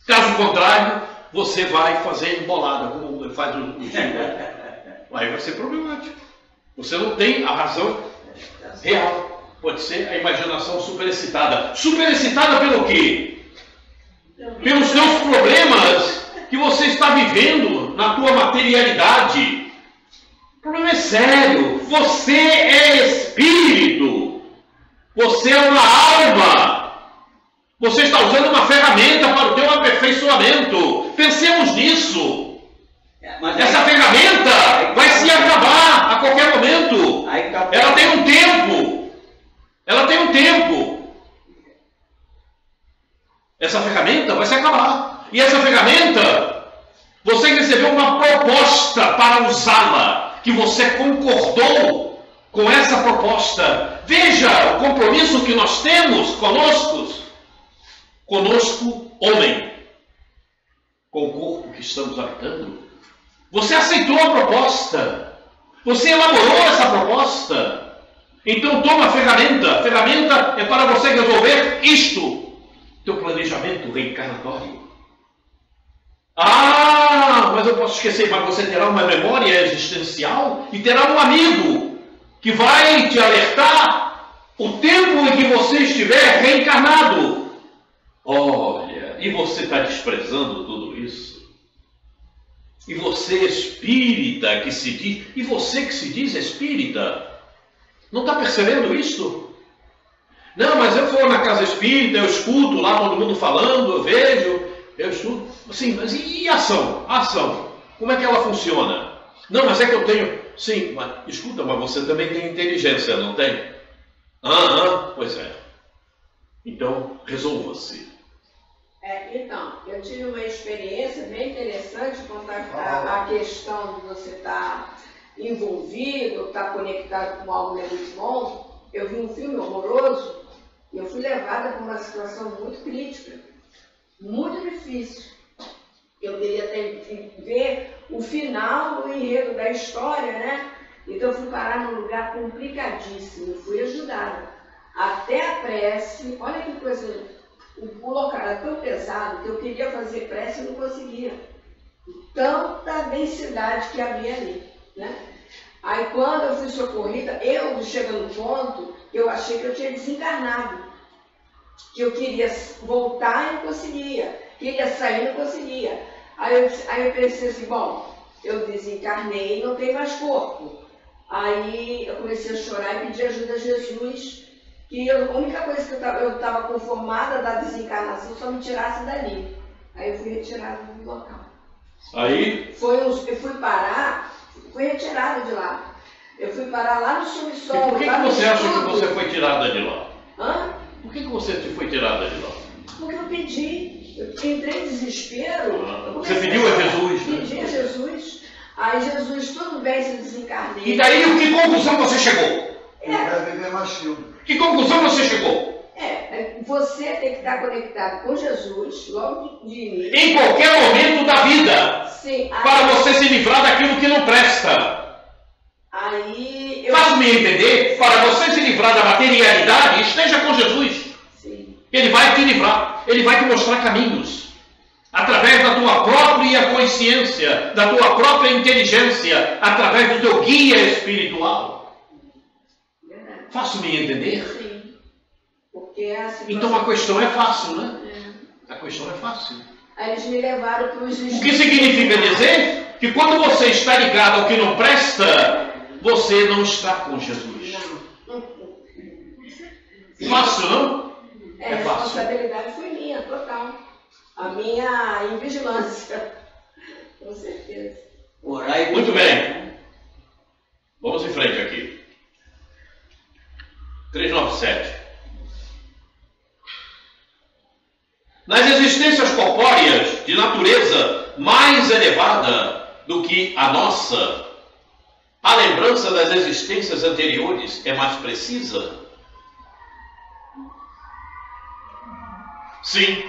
Caso contrário, você vai fazer embolada, como faz o Gil. Aí vai ser problemático. Você não tem a razão real. Pode ser a imaginação superexcitada. Superexcitada pelo quê? Pelos seus problemas que você está vivendo na tua materialidade. O problema é sério. Você é espírito. Você está usando uma ferramenta para o teu aperfeiçoamento. Pensemos nisso. Essa ferramenta vai se acabar a qualquer momento. Ela tem um tempo. Ela tem um tempo. Essa ferramenta vai se acabar. E essa ferramenta, você recebeu uma proposta para usá-la, que você concordou com essa proposta. Veja o compromisso que nós temos conosco, homem, com o corpo que estamos habitando. Você aceitou a proposta. Você elaborou essa proposta. Então toma a ferramenta. A ferramenta é para você resolver isto. Teu planejamento reencarnatório. Ah, mas eu posso esquecer. Mas você terá uma memória existencial e terá um amigo que vai te alertar o tempo em que você estiver reencarnado. Olha, e você está desprezando tudo isso? E você espírita que se diz, e você que se diz espírita, não está percebendo isso? Não, mas eu vou na casa espírita, eu escuto lá todo mundo falando, eu vejo, eu estudo. Sim, mas e a ação? A ação, como é que ela funciona? Não, mas é que eu tenho... Sim, mas escuta, mas você também tem inteligência, não tem? Pois é. Então, resolva-se. Então, eu tive uma experiência bem interessante quanto à questão de você estar envolvido, estar conectado com algo muito bom. Eu vi um filme horroroso e eu fui levada para uma situação muito crítica, muito difícil. Eu queria ver o final do enredo da história, né? Então eu fui parar num lugar complicadíssimo, fui ajudada. Até a prece, olha que coisa... O local era tão pesado que eu queria fazer prece e não conseguia. Tanta densidade que havia ali, né? Aí quando eu fui socorrida, chega no ponto, eu achei que eu tinha desencarnado. Que eu queria voltar e não conseguia. Queria sair e não conseguia. Aí eu pensei assim, bom, eu desencarnei e não tenho mais corpo. Aí eu comecei a chorar e pedir ajuda a Jesus. Que a única coisa que eu estava conformada da desencarnação só me tirasse dali. Aí eu fui retirada do local. Aí? Eu fui retirada de lá. Eu fui parar lá no subsolo. E por que você acha que você foi tirada de lá? Hã? Por que você foi tirada de lá? Porque eu pedi. Eu entrei em desespero. Você pediu a Jesus, né? Pedi a Jesus. Aí Jesus, tudo bem, se desencarnei. E daí, que conclusão você chegou? Vai viver mais tempo. Que conclusão você chegou? Você tem que estar conectado com Jesus logo de início. Em qualquer momento da vida. Sim. Para você se livrar daquilo que não presta. Aí Faz-me entender? Para você se livrar da materialidade, esteja com Jesus. Sim. Ele vai te livrar. Ele vai te mostrar caminhos. Através da tua própria consciência, da tua própria inteligência, através do teu guia espiritual. Faço-me entender? Sim. Porque a situação... Então a questão é fácil, né? A questão é fácil. Aí eles me levaram para os... O que significa dizer que quando você está ligado ao que não presta, você não está com Jesus. Não. Fácil, não? A responsabilidade foi minha, total. A minha invigilância. Com certeza. Muito bem. Vamos em frente aqui. 397. Nas existências corpóreas de natureza mais elevada do que a nossa, a lembrança das existências anteriores é mais precisa? Sim.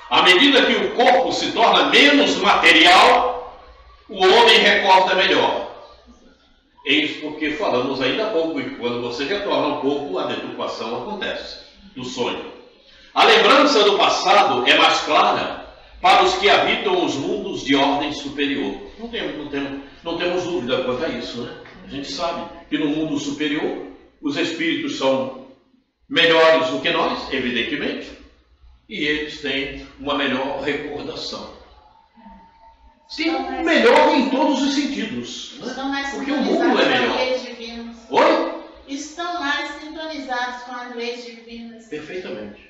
À medida que o corpo se torna menos material, o homem recorda melhor. Eis porque falamos ainda há pouco, e quando você retorna ao corpo, a deturpação acontece, do sonho. A lembrança do passado é mais clara para os que habitam os mundos de ordem superior. Não temos dúvida quanto a isso, né? A gente sabe que no mundo superior, os espíritos são melhores do que nós, evidentemente, e eles têm uma melhor recordação. Sim, melhor em todos os sentidos, né? Estão mais Porque o mundo é melhor. leis divinas. Oi? Estão mais sintonizados com as leis divinas. Perfeitamente.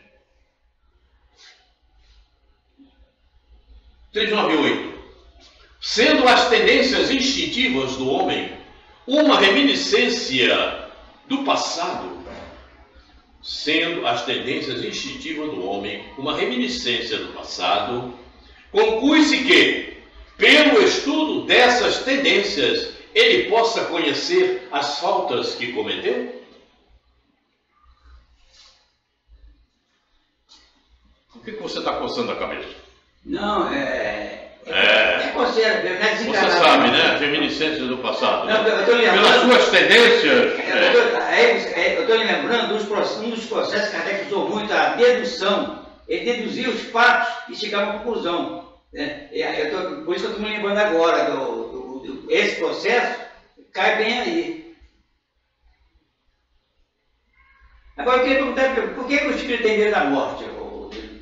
398. Sendo as tendências instintivas do homem uma reminiscência do passado, sendo as tendências instintivas do homem uma reminiscência do passado, conclui-se que, pelo estudo dessas tendências, ele possa conhecer as faltas que cometeu? Por que você está coçando a cabeça? Não, Você sabe, né? Reminiscências do passado. Não, eu estou lembrando. Pelas suas tendências. Eu estou lembrando um dos processos que Kardec usou muito, a dedução. Ele deduzia os fatos e chegava a uma conclusão. Por isso que eu estou me lembrando agora. Esse processo cai bem aí. Agora eu queria perguntar, por que o espírito tem medo da morte?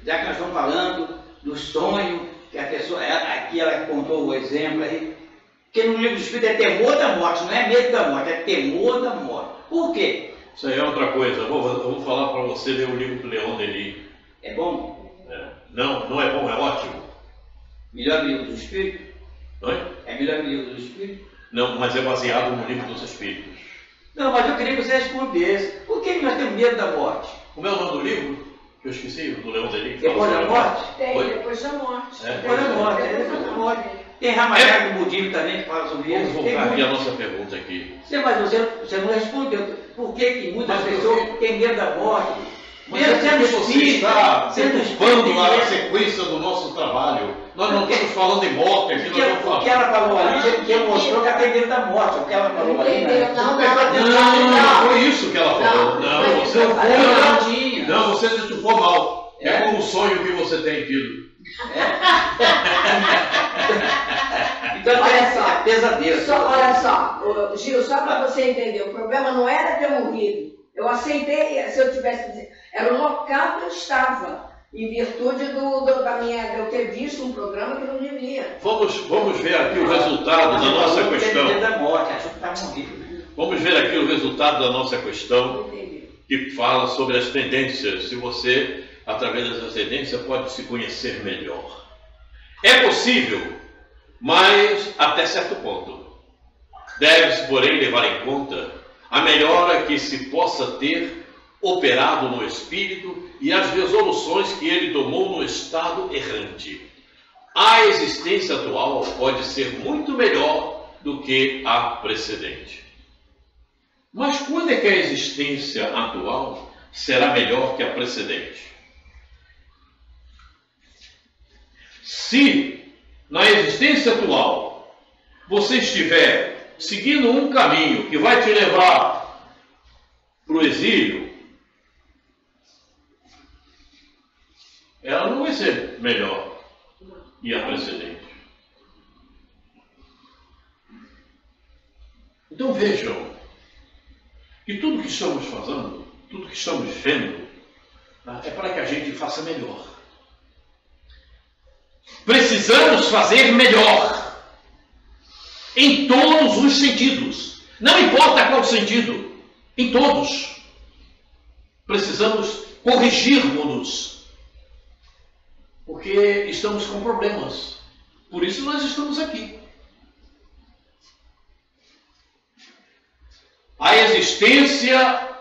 Já que nós estamos falando do sonho, que a pessoa, aqui ela contou o exemplo aí, porque no livro do Espírito é temor da morte, não é medo da morte, é temor da morte. Por quê? Isso aí é outra coisa. Eu vou falar para você ler o livro do Leon Denis. É bom? Não, não é bom, é ótimo. Melhor livro do Espírito? Oi? É melhor livro do Espírito? Não, mas é baseado no livro dos Espíritos. Não, mas eu queria que você respondesse. Por que nós temos medo da morte? Como é o nome do livro? Eu esqueci, do Leon Denis. Depois da morte? Depois da morte. Depois da morte, depois da morte. Tem Ramayana do budismo também que fala sobre isso. Vamos voltar aqui a nossa pergunta aqui. Mas você não respondeu. Por que muitas pessoas têm medo da morte? Mas você está deturpando a sequência do nosso trabalho. Nós não estamos falando de morte aqui, nós estamos falando. O que ela falou ali, que mostrou que ela tem medo da morte. O que ela falou ali. Não foi isso que ela falou. Não, você não foi. Não, você deturpou mal. É como o sonho que você tem tido. Então, olha só, pesadelo. Olha só, Gil, só para você entender, o problema não era ter morrido. Eu aceitei, se eu tivesse dizer, era o local que eu estava, em virtude de eu ter visto um programa que não devia. Vamos ver aqui o resultado da nossa questão. Vamos ver aqui o resultado da nossa questão, que fala sobre as tendências. Se você, através dessas tendências, pode se conhecer melhor. É possível, mas até certo ponto. Deve-se, porém, levar em conta a melhora que se possa ter operado no espírito e as resoluções que ele tomou no estado errante. A existência atual pode ser muito melhor do que a precedente. Mas quando é que a existência atual será melhor que a precedente? Se na existência atual você estiver seguindo um caminho que vai te levar para o exílio, ela não vai ser melhor que a precedente. Então vejam que tudo que estamos fazendo, tudo que estamos vendo, é para que a gente faça melhor. Precisamos fazer melhor. Em todos os sentidos. Não importa qual sentido. Em todos. Precisamos corrigirmos-nos. Porque estamos com problemas. Por isso nós estamos aqui. A existência...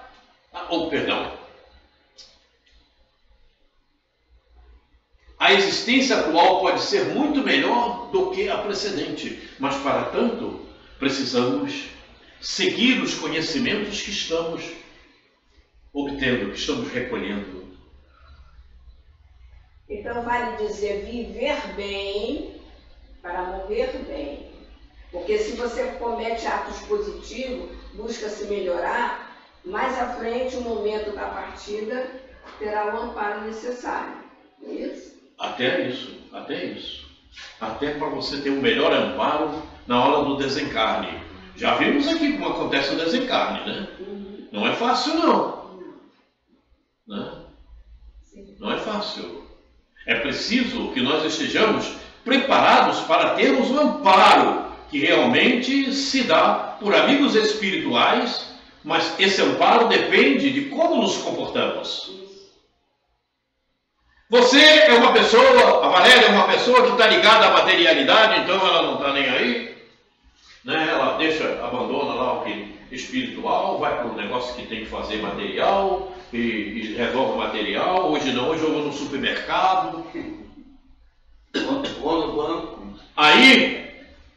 A existência atual pode ser muito melhor do que a precedente, mas para tanto precisamos seguir os conhecimentos que estamos obtendo, que estamos recolhendo. Então vale dizer viver bem para morrer bem. Porque se você comete atos positivos, busca se melhorar, mais à frente, o momento da partida, terá o amparo necessário. Não é isso? Até isso. Até para você ter um melhor amparo na hora do desencarne. Já vimos aqui como acontece o desencarne, né? Não é fácil, não. Não é fácil. É preciso que nós estejamos preparados para termos o amparo que realmente se dá por amigos espirituais, mas esse amparo depende de como nos comportamos. Você é uma pessoa, a Valéria é uma pessoa que está ligada à materialidade, então ela não está nem aí, né? Ela abandona lá o que espiritual, vai para um negócio que tem que fazer material e resolve material. Hoje não, hoje eu vou no supermercado. Vou no banco. Aí,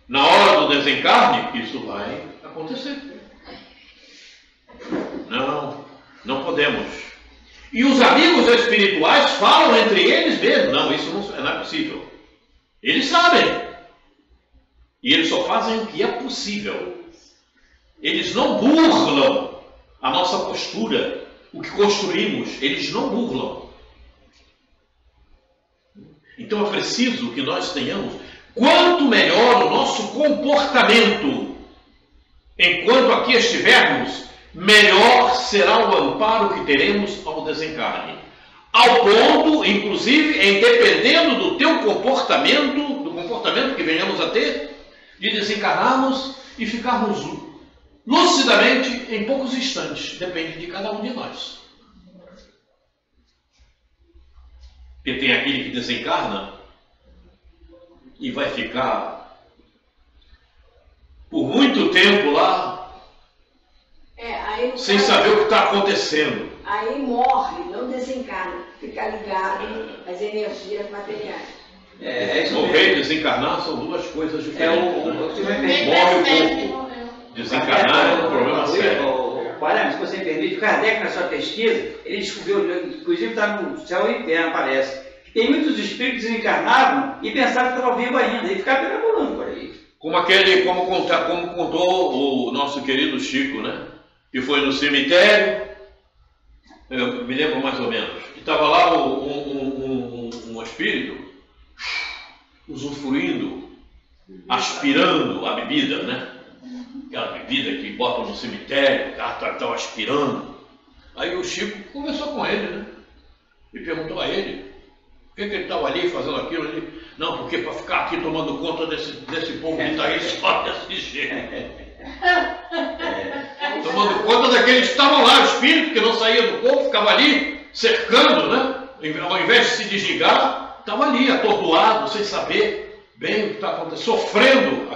na hora do desencarne, isso vai acontecer. Não podemos. E os amigos espirituais falam entre eles mesmos. Não, isso não é possível. Eles sabem. E eles só fazem o que é possível. Eles não burlam a nossa postura, o que construímos. Eles não burlam. Então é preciso que nós tenhamos, quanto melhor o nosso comportamento, enquanto aqui estivermos, melhor será o amparo que teremos ao desencarne. Ao ponto, inclusive, em dependendo do teu comportamento, do comportamento que venhamos a ter, de desencarnarmos e ficarmos lucidamente em poucos instantes. Depende de cada um de nós. Porque tem aquele que desencarna e vai ficar por muito tempo lá, sem saber o que está acontecendo. Aí morre, não desencarna, fica ligado às energias materiais. Morrer e desencarnar são duas coisas diferentes. Morre o corpo. Desencarnar é um problema sério. Olha, se você me permite, o Kardec, na sua pesquisa, ele descobriu, inclusive está no céu e inferno, parece, que tem muitos espíritos que desencarnavam e pensavam que estavam vivos ainda, e ficavam perambulando por aí. Como contou o nosso querido Chico, né? Que foi no cemitério, eu me lembro mais ou menos, que estava lá um espírito usufruindo, aspirando a bebida, né? Aquela bebida que botam no cemitério, o cara estava aspirando. Aí o Chico conversou com ele, né? E perguntou a ele por que ele estava ali fazendo aquilo ali. Não, porque para ficar aqui tomando conta desse povo que está aí só desse jeito. Tomando conta daqueles que estavam lá, o espírito que não saía do corpo, ficava ali cercando, né? Ao invés de se desligar, estava ali atordoado, sem saber bem o que está acontecendo, sofrendo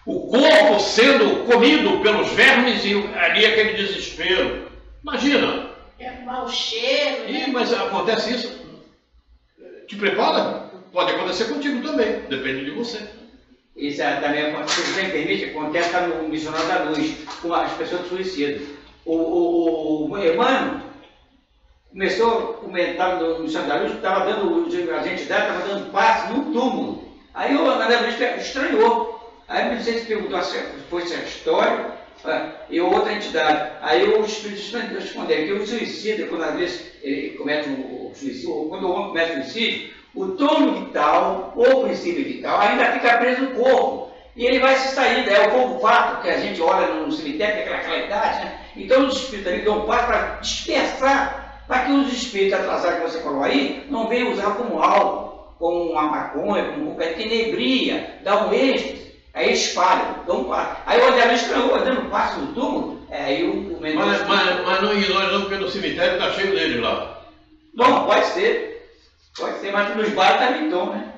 o corpo sendo comido pelos vermes e ali aquele desespero. Imagina. É mau cheiro. Né? Mas acontece isso. Te prepara? Pode acontecer contigo também. Depende de você. Isso também, se você me permite, acontece no Missionário da Luz, com as pessoas que suicidam. O Emmanuel começou a comentar no Missionário da Luz que estava dando, as entidades estavam dando passe num túmulo. Aí o André Luiz estranhou. Aí não sei se perguntou se fosse a história e outra entidade. Aí o Espírito respondeu que o suicida, quando às vezes ele comete o suicídio, ou quando o homem comete o suicídio, o tono vital, ou o princípio vital, ainda fica preso no corpo. E ele vai se saindo, é o corpo fato que a gente olha no cemitério, que é aquela idade, né? Então os espíritos ali dão um passo para dispersar, para que os espíritos atrasados que você falou aí, não venham usar como álcool, como uma maconha, como qualquer que inebria, dá um êxtase. Aí espalham, dão um passo. Aí o André estranhou, dando um passo no túmulo, aí o Mendoza... Mas não ignore não, porque no cemitério está cheio deles lá. Bom, pode ser, mas nos bares também estão, né?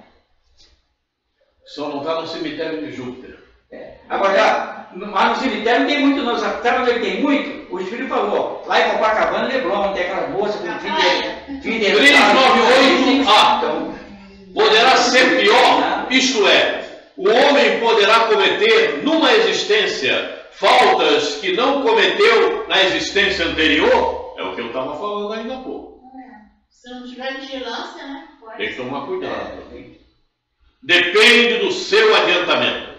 Só não está no cemitério de Júpiter. Agora, mas no cemitério não tem muito não, sabe onde ele tem muito? O Espírito falou, lá em Copacabana, Leblon, tem aquelas moças com fim de 398A. Poderá ser pior, isto é, o homem poderá cometer numa existência faltas que não cometeu na existência anterior. É o que eu estava falando ainda há pouco. Se não tiver vigilância, né? Tem que tomar cuidado. Depende do seu adiantamento.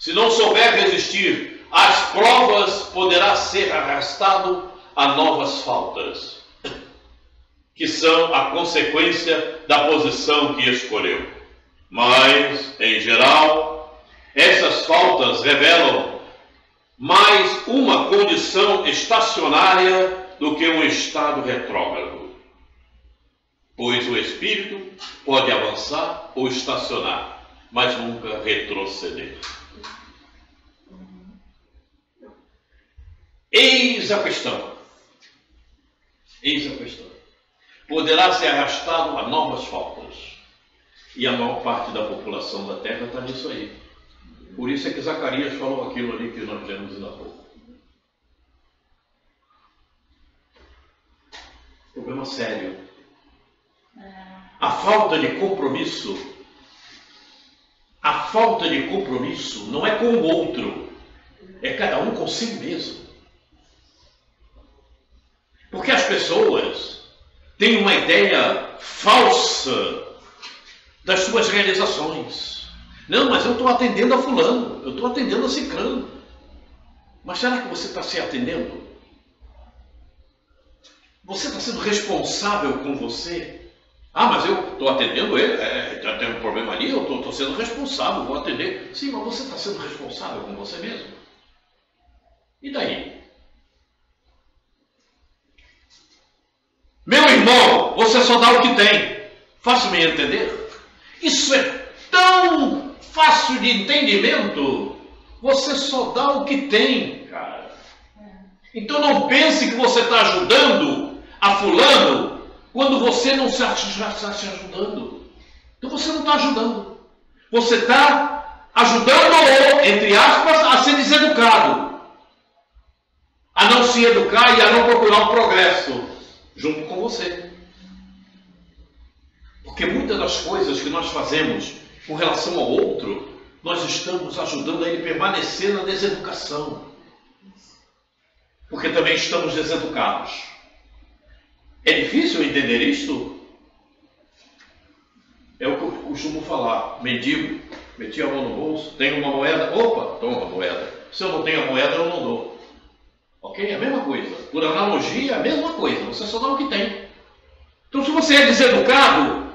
Se não souber resistir às provas, poderá ser arrastado a novas faltas, que são a consequência da posição que escolheu. Mas, em geral, essas faltas revelam mais uma condição estacionária do que um estado retrógrado, pois o espírito pode avançar ou estacionar, mas nunca retroceder. Eis a questão. poderá ser arrastado a novas faltas. E a maior parte da população da terra está nisso aí. Por isso é que Zacarias falou aquilo ali que nós vemos ainda há pouco. Problema sério. A falta de compromisso. A falta de compromisso não é com o outro. É cada um consigo mesmo. Porque as pessoas têm uma ideia falsa das suas realizações. Não, mas eu estou atendendo a fulano, eu estou atendendo a ciclano. Mas será que você está se atendendo? Você está sendo responsável com você? Ah, mas eu estou atendendo ele, já tem um problema ali, eu estou sendo responsável, vou atender. Sim, mas você está sendo responsável com você mesmo? E daí? Meu irmão, você só dá o que tem. Fácil-me entender? Isso é tão fácil de entendimento. Você só dá o que tem, cara. Então não pense que você está ajudando a fulano quando você não já está se ajudando. Então você não está ajudando. Você está ajudando-o, entre aspas, a ser deseducado. A não se educar e a não procurar o progresso junto com você. Porque muitas das coisas que nós fazemos com relação ao outro, nós estamos ajudando a ele permanecer na deseducação. Porque também estamos deseducados. É difícil entender isto? É o que eu costumo falar. Mendigo, meti a mão no bolso, tenho uma moeda, opa, toma a moeda. Se eu não tenho a moeda, eu não dou. Ok? É a mesma coisa. Por analogia, é a mesma coisa. Você só dá o que tem. Então, se você é deseducado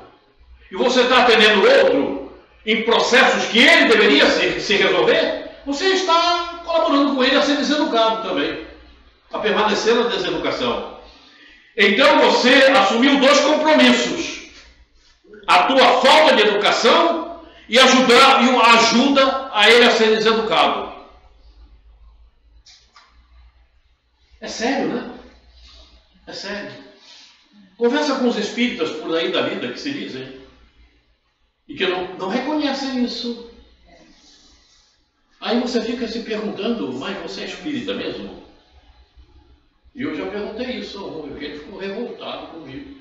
e você está atendendo o outro em processos que ele deveria se resolver, você está colaborando com ele a ser deseducado também, a permanecer na deseducação. Então você assumiu dois compromissos: a tua falta de educação e ajuda a ele a ser deseducado. É sério, né? É sério. Conversa com os espíritas por aí da vida que se dizem e que não reconhecem isso. Aí você fica se perguntando, mas você é espírita mesmo? E eu já perguntei isso ao homem, porque ele ficou revoltado comigo.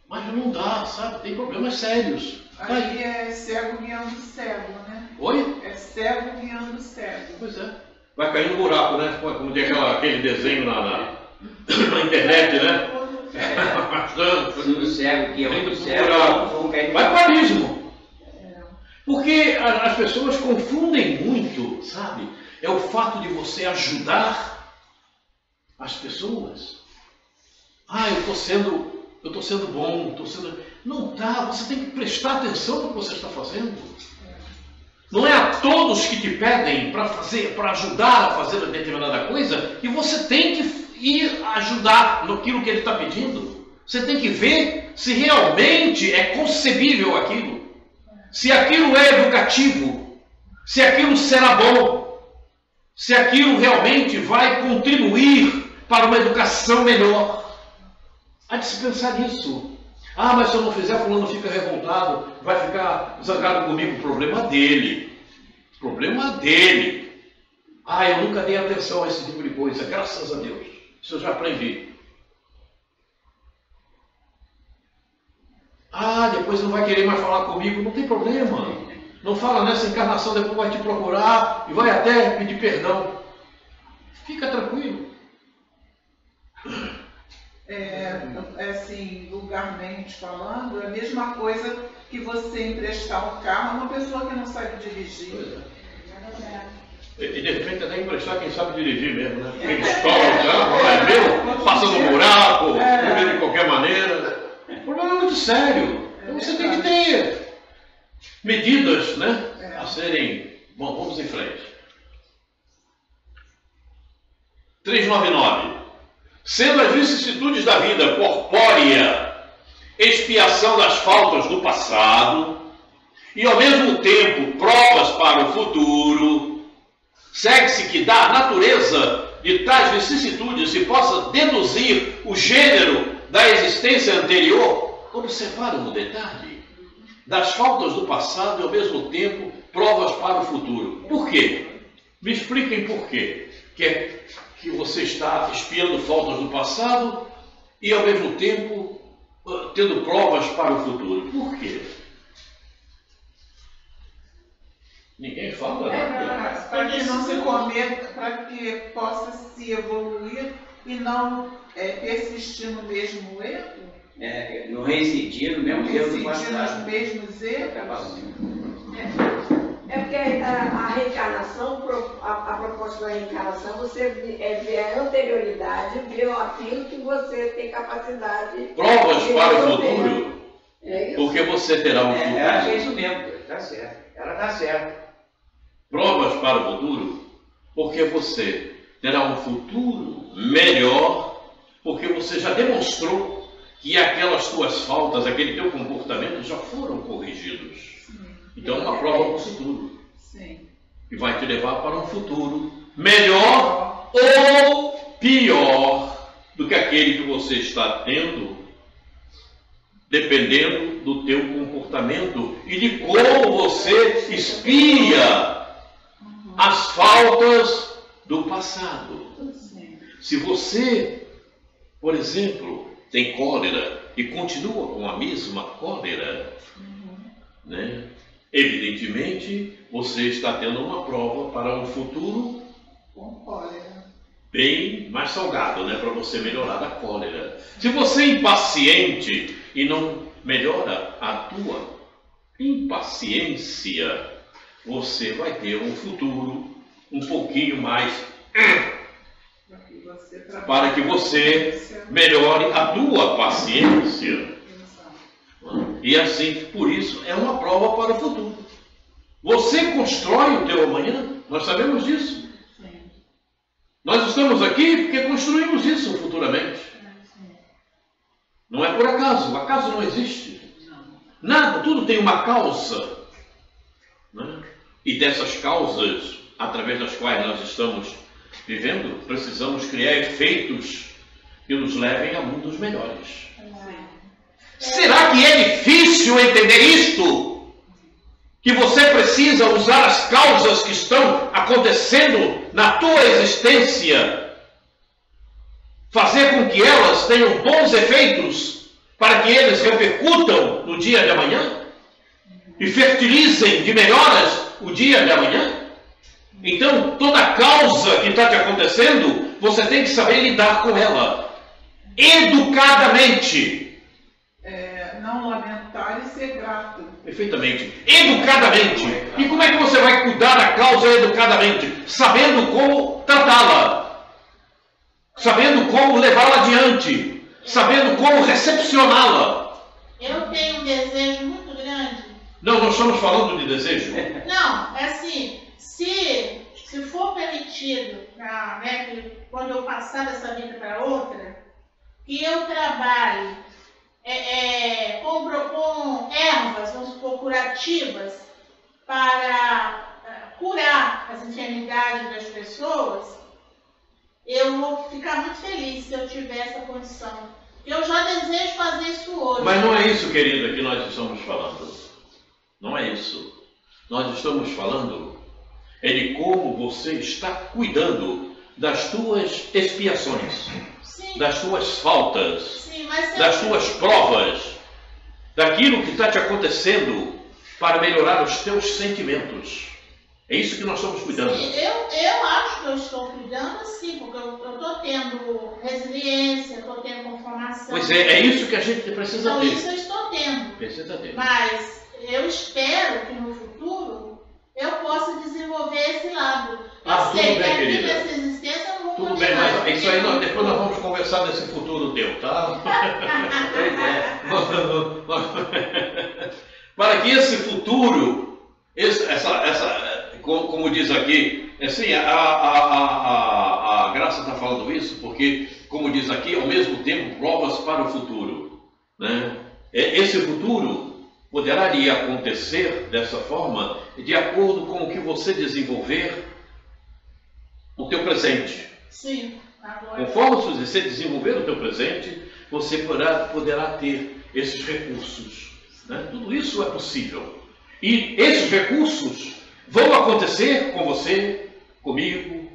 Mas não dá, sabe? Tem problemas sérios. Aí é cego guiando cego, né? Oi? É cego guiando cego. Pois é. Vai cair no buraco, né? Como tem aquele desenho na internet, né? No cego, que é Indo o pro cego, buraco. Vai para o abismo. Porque as pessoas confundem muito, sabe? É o fato de você ajudar as pessoas. Ah, eu estou sendo bom, Não tá, você tem que prestar atenção no que você está fazendo. Não é a todos que te pedem para ajudar a fazer determinada coisa, e você tem que ir ajudar naquilo que ele está pedindo. Você tem que ver se realmente é concebível aquilo, se aquilo é educativo, se aquilo será bom, se aquilo realmente vai contribuir para uma educação melhor. Há de se pensar nisso. Ah, mas se eu não fizer, fulano fica revoltado, vai ficar zangado comigo. Problema dele. Problema dele. Ah, eu nunca dei atenção a esse tipo de coisa, graças a Deus. Isso eu já aprendi. Ah, depois não vai querer mais falar comigo. Não tem problema. Não fala nessa encarnação, depois vai te procurar e vai até pedir perdão. Fica tranquilo. Assim, vulgarmente falando, é a mesma coisa que você emprestar um carro a uma pessoa que não sabe dirigir. Pois é. E de repente até emprestar quem sabe dirigir mesmo, né? Porque ele estoura o carro, vai mesmo, passa no buraco, de qualquer maneira. O problema é muito sério. Então você tem que ter medidas, né? A serem. Bom, vamos em frente. 399. Sendo as vicissitudes da vida corpórea expiação das faltas do passado e ao mesmo tempo provas para o futuro, segue-se que da natureza de tais vicissitudes e possa deduzir o gênero da existência anterior, observaram o detalhe das faltas do passado e, ao mesmo tempo, provas para o futuro. Por quê? Me expliquem por quê. Que você está espiando faltas do passado e, ao mesmo tempo, tendo provas para o futuro. Por quê? Ninguém fala nada. Para que não se cometa, para que possa se evoluir e não persistir no mesmo erro. Não reincidir no mesmo erro do Reincidir nos passado. mesmos erros. Porque a reencarnação, a proposta da reencarnação, você vê a anterioridade, vê aquilo que você tem capacidade Provas de para o resolver. futuro. É isso? Porque você terá um futuro. Eu acho que é isso mesmo, tá certo. Ela tá certa. Provas para o futuro, porque você terá um futuro melhor, porque você já demonstrou que aquelas suas faltas, aquele teu comportamento já foram corrigidos. Então é uma prova para o futuro, Sim. que vai te levar para um futuro melhor ou pior do que aquele que você está tendo, dependendo do teu comportamento e de como você espia as faltas do passado. Sim. Se você, por exemplo, tem cólera e continua com a mesma cólera, né? Evidentemente, você está tendo uma prova para um futuro Com cólera. bem mais salgado, né? Para você melhorar da cólera. Se você é impaciente e não melhora a tua impaciência, você vai ter um futuro um pouquinho mais para que você melhore a tua paciência. E assim, por isso, é uma prova para o futuro. Você constrói o teu amanhã, nós sabemos disso. Nós estamos aqui porque construímos isso futuramente. Não é por acaso, o acaso não existe. Nada, tudo tem uma causa. Né? E dessas causas, através das quais nós estamos vivendo, precisamos criar efeitos que nos levem a mundos melhores. Será que é difícil entender isto? Que você precisa usar as causas que estão acontecendo na tua existência, fazer com que elas tenham bons efeitos, para que eles repercutam no dia de amanhã e fertilizem de melhoras o dia de amanhã? Então, toda causa que está te acontecendo, você tem que saber lidar com ela educadamente. Não lamentar e ser grato. Perfeitamente. Educadamente. E como é que você vai cuidar da causa educadamente? Sabendo como tratá-la. Sabendo como levá-la adiante. Sabendo como recepcioná-la. Eu tenho um desejo muito grande. Não, nós estamos falando de desejo. Não, é assim, se for permitido, né, que quando eu passar dessa vida para outra, que eu trabalhe com ervas, vamos supor, curativas, para curar as enfermidades das pessoas, eu vou ficar muito feliz se eu tiver essa condição. Eu já desejo fazer isso hoje. Mas não é isso, querida, que nós estamos falando. Não é isso. Nós estamos falando de como você está cuidando das tuas expiações, Sim. das tuas faltas, Sim, mas das tuas provas, daquilo que está te acontecendo para melhorar os teus sentimentos. É isso que nós estamos cuidando. Sim, eu acho que eu estou cuidando sim, porque eu estou tendo resiliência, estou tendo conformação. Pois é isso que a gente precisa Então ter. isso eu estou tendo. Precisa ter. Mas eu espero que no futuro eu possa desenvolver esse lado. Eu Tudo sei bem, que aqui querida. nessa existência eu não vou Tudo poder bem, mais, mas isso aí depois nós vamos conversar desse futuro teu, tá? Para que esse futuro, como diz aqui, assim, a Graça está falando isso, porque, como diz aqui, ao mesmo tempo, provas para o futuro. Né? Esse futuro poderá lhe acontecer dessa forma, de acordo com o que você desenvolver no teu presente. Sim, agora. Conforme você desenvolver o teu presente, você poderá ter esses recursos. Né? Tudo isso é possível. E esses recursos vão acontecer com você, comigo,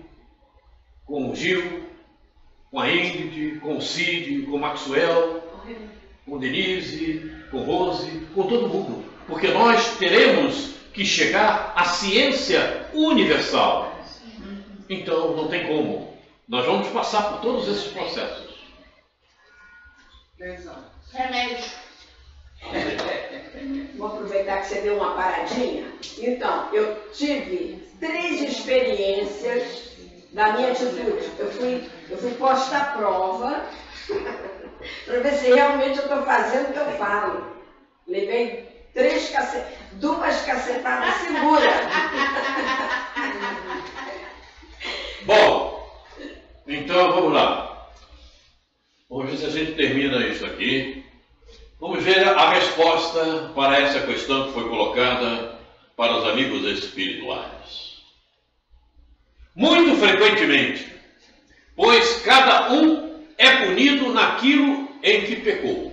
com o Gil, com a Ingrid, com o Cid, com o Maxwell, com Denise, com Rose, com todo mundo. Porque nós teremos que chegar à ciência universal. Então, não tem como. Nós vamos passar por todos esses processos. Remédio. Vou aproveitar que você deu uma paradinha. Então, eu tive 3 experiências da minha atitude. Eu fui posta à prova para ver se realmente eu estou fazendo o que eu falo. Levei 2 cacetadas seguras. Bom, então vamos lá. Vamos ver se a gente termina isso aqui. Vamos ver a resposta para essa questão que foi colocada para os amigos espirituais. Muito frequentemente, pois cada um é punido naquilo em que pecou,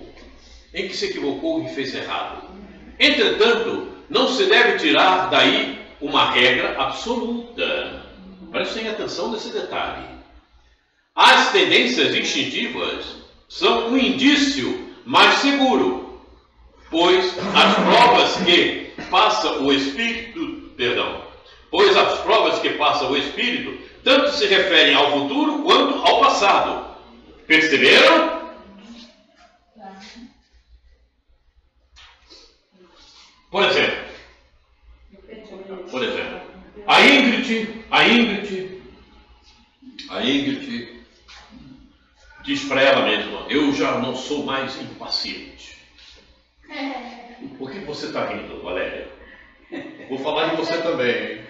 em que se equivocou e fez errado. Entretanto, não se deve tirar daí uma regra absoluta. Prestem atenção nesse detalhe. As tendências instintivas são um indício mais seguro, pois as provas que passa o espírito, tanto se referem ao futuro quanto ao passado. Perceberam? Por exemplo, a Ingrid diz para ela mesma: eu já não sou mais impaciente. Por que você está rindo, Valéria? Vou falar de você também.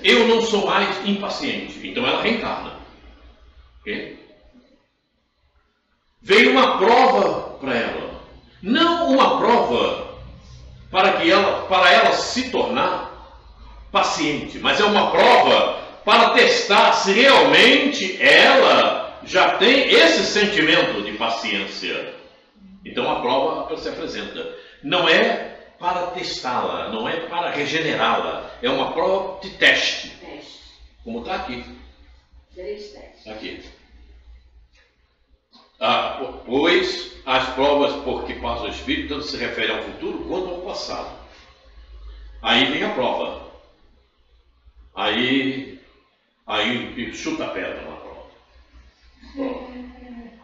Eu não sou mais impaciente. Então ela reencarna. Okay? Veio uma prova para ela. Não uma prova para ela se tornar paciente, mas é uma prova para testar se realmente ela já tem esse sentimento de paciência. Então a prova se apresenta. Não é para testá-la, não é para regenerá-la. É uma prova de teste. Como está aqui. 3 testes. Aqui. Pois as provas por que passa o Espírito tanto se referem ao futuro quanto ao passado. Aí vem a prova. Aí chuta a pedra na prova.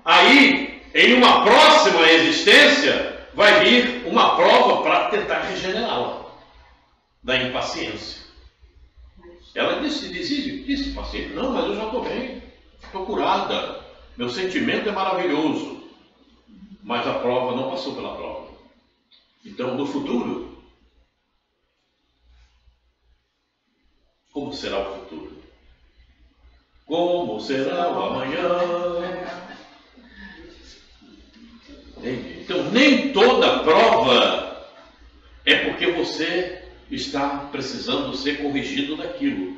Aí, em uma próxima existência, vai vir uma prova para tentar regenerá-la da impaciência. Ela disse paciente: não, mas eu já estou bem, estou curada, meu sentimento é maravilhoso. Mas a prova não passou pela prova. Então, no futuro, como será o futuro? Como será o amanhã? Então, nem toda prova é porque você está precisando ser corrigido daquilo,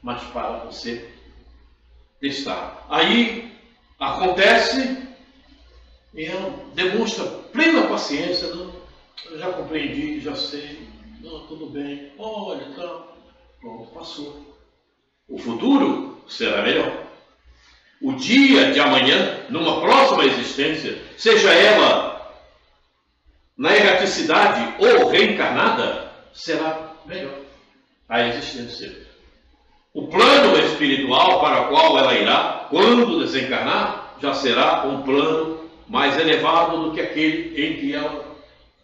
mas para você testar. Aí acontece e ela demonstra plena paciência. Não, eu já compreendi, já sei, não, tudo bem, olha, tá, pronto, passou. O futuro será melhor. O dia de amanhã, numa próxima existência, seja ela na erraticidade ou reencarnada, será melhor a existência. O plano espiritual para o qual ela irá, quando desencarnar, já será um plano mais elevado do que aquele em que ela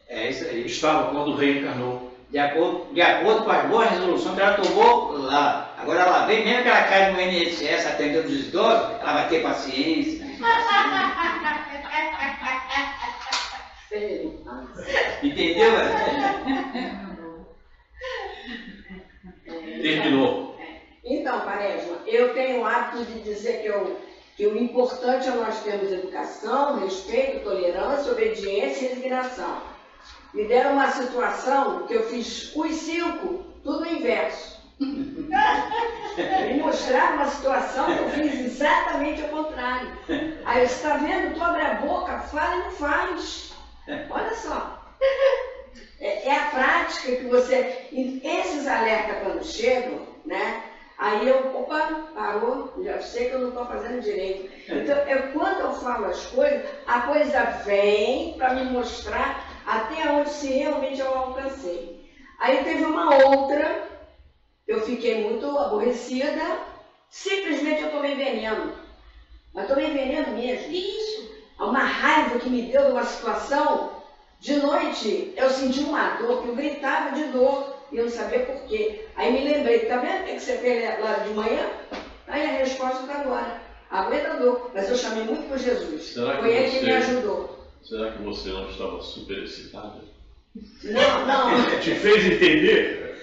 estava quando reencarnou. De acordo com as boas resoluções que ela tomou lá. Agora ela vem, mesmo que ela caia no INSS atendendo os idosos, ela vai ter paciência. Entendeu? Terminou. Então, Quaresma, eu tenho o hábito de dizer que o importante é nós termos educação, respeito, tolerância, obediência e resignação. Me deram uma situação que eu fiz os 5, tudo inverso. Me mostraram uma situação que eu fiz exatamente ao contrário. Aí eu está vendo, tu abre a boca, fala e não faz. Olha só. É a prática que você... Esses alertas quando chegam, né? Aí eu, opa, parou, já sei que eu não estou fazendo direito. Então, quando eu falo as coisas, a coisa vem para me mostrar até onde se realmente eu alcancei. Aí teve uma outra, eu fiquei muito aborrecida, simplesmente eu tomei veneno. Mas tomei veneno mesmo. Isso. Uma raiva que me deu de uma situação, de noite eu senti uma dor, que eu gritava de dor. E eu não sabia por quê. Aí me lembrei, tá vendo o que você fez lá de manhã? Aí a resposta está agora. Aguenta a dor. Mas eu chamei muito por Jesus. Foi ele que me ajudou. Será que você não estava super excitada? Não. Te fez entender?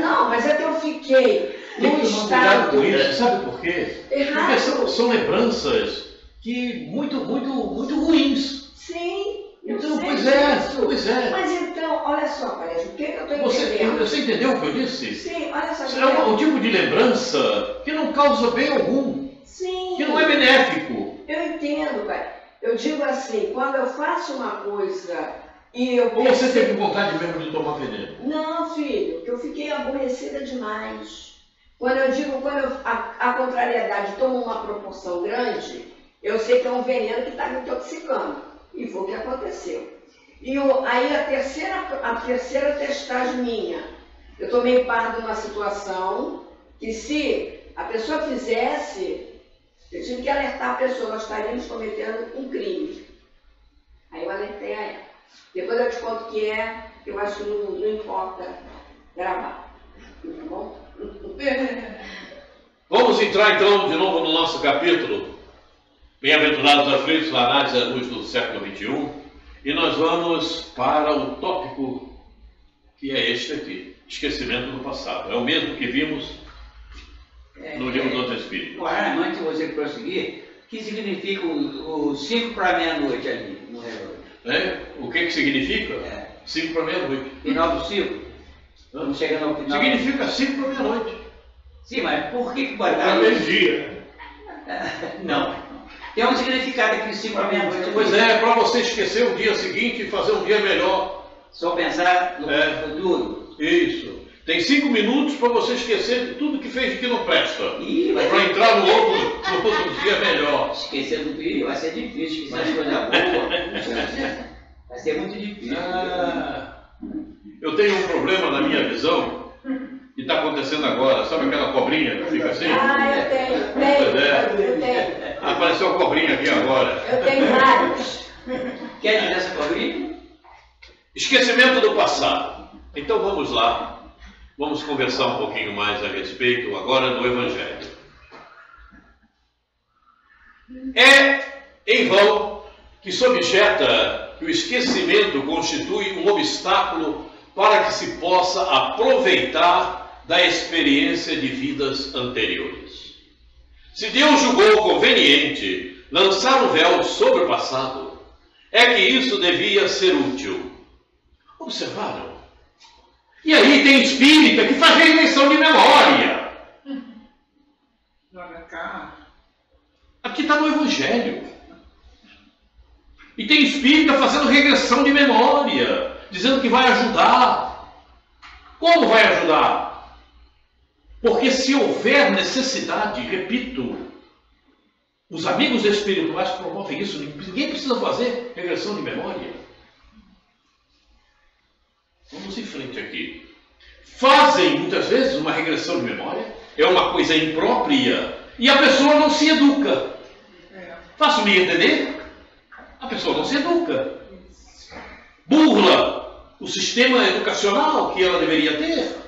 Não, mas é que eu fiquei num estado... Com isso. Sabe por quê? Errado. Porque são lembranças que muito ruins. Sim. Então, pois é. Mas então, olha só, Quaresma, o que eu estou entendendo? Você entendeu o que eu disse? Sim, olha só. É um tipo de lembrança que não causa bem algum. Sim. Que não é benéfico. Eu entendo, pai. Eu digo assim, quando eu faço uma coisa e eu... Ou você teve vontade mesmo de tomar veneno? Não, filho, que eu fiquei aborrecida demais. Quando a contrariedade toma uma proporção grande, eu sei que é um veneno que está me intoxicando. E foi o que aconteceu. E aí a terceira testagem minha, eu tomei parte de uma situação que se a pessoa fizesse, eu tive que alertar a pessoa, nós estaríamos cometendo um crime. Aí eu alertei a ela. Depois eu te conto o que é, eu acho que não importa gravar. Tá bom? Vamos entrar então de novo no nosso capítulo. Bem-aventurados aflitos, na análise à luz do século XXI, e nós vamos para o tópico que é este aqui, esquecimento do passado. É o mesmo que vimos no livro do Outro Espírito. Antes de você prosseguir, o que significa o 5 para meia-noite ali no relógio? O que significa? 5 para meia-noite. Final do ciclo? Vamos chegando ao final. Significa 5 para meia-noite. Sim, mas por que pode dar meio-dia? Não. Tem um significado aqui, 5 para meia-noite. Pois é para você esquecer o dia seguinte e fazer um dia melhor. Só pensar no futuro. Isso. Tem 5 minutos para você esquecer de tudo que fez que não presta. Para entrar no outro dia melhor. Esquecer do dia vai ser difícil, esquecer as coisas boas. Vai ser muito difícil. Eu tenho um problema na minha visão. E está acontecendo agora, sabe aquela cobrinha que fica assim? Eu tenho. Apareceu a cobrinha aqui agora. Eu tenho vários. Quer dizer essa cobrinha? Esquecimento do passado. Então vamos lá. Vamos conversar um pouquinho mais a respeito agora do Evangelho. É em vão que se objeta que o esquecimento constitui um obstáculo para que se possa aproveitar da experiência de vidas anteriores. Se Deus julgou conveniente lançar um véu sobre o passado, é que isso devia ser útil. Observaram? E aí tem espírita que faz regressão de memória. Aqui está no Evangelho. E tem espírita fazendo regressão de memória, dizendo que vai ajudar. Como vai ajudar? Porque se houver necessidade, repito, os amigos espirituais promovem isso, ninguém precisa fazer regressão de memória. Vamos em frente aqui. Fazem muitas vezes uma regressão de memória, é uma coisa imprópria, e a pessoa não se educa. Faço-me entender? A pessoa não se educa. Burla o sistema educacional que ela deveria ter.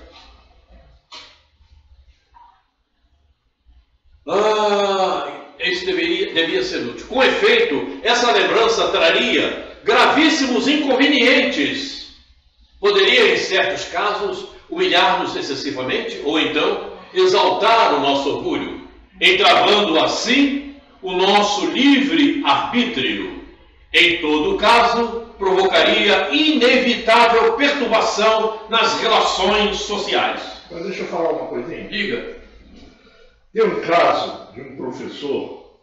Isso devia ser útil. Com efeito, essa lembrança traria gravíssimos inconvenientes. Poderia, em certos casos, humilhar-nos excessivamente, ou então exaltar o nosso orgulho, entravando assim o nosso livre arbítrio. Em todo caso, provocaria inevitável perturbação nas relações sociais. Mas deixa eu falar uma coisinha. Diga. Tem um caso de um professor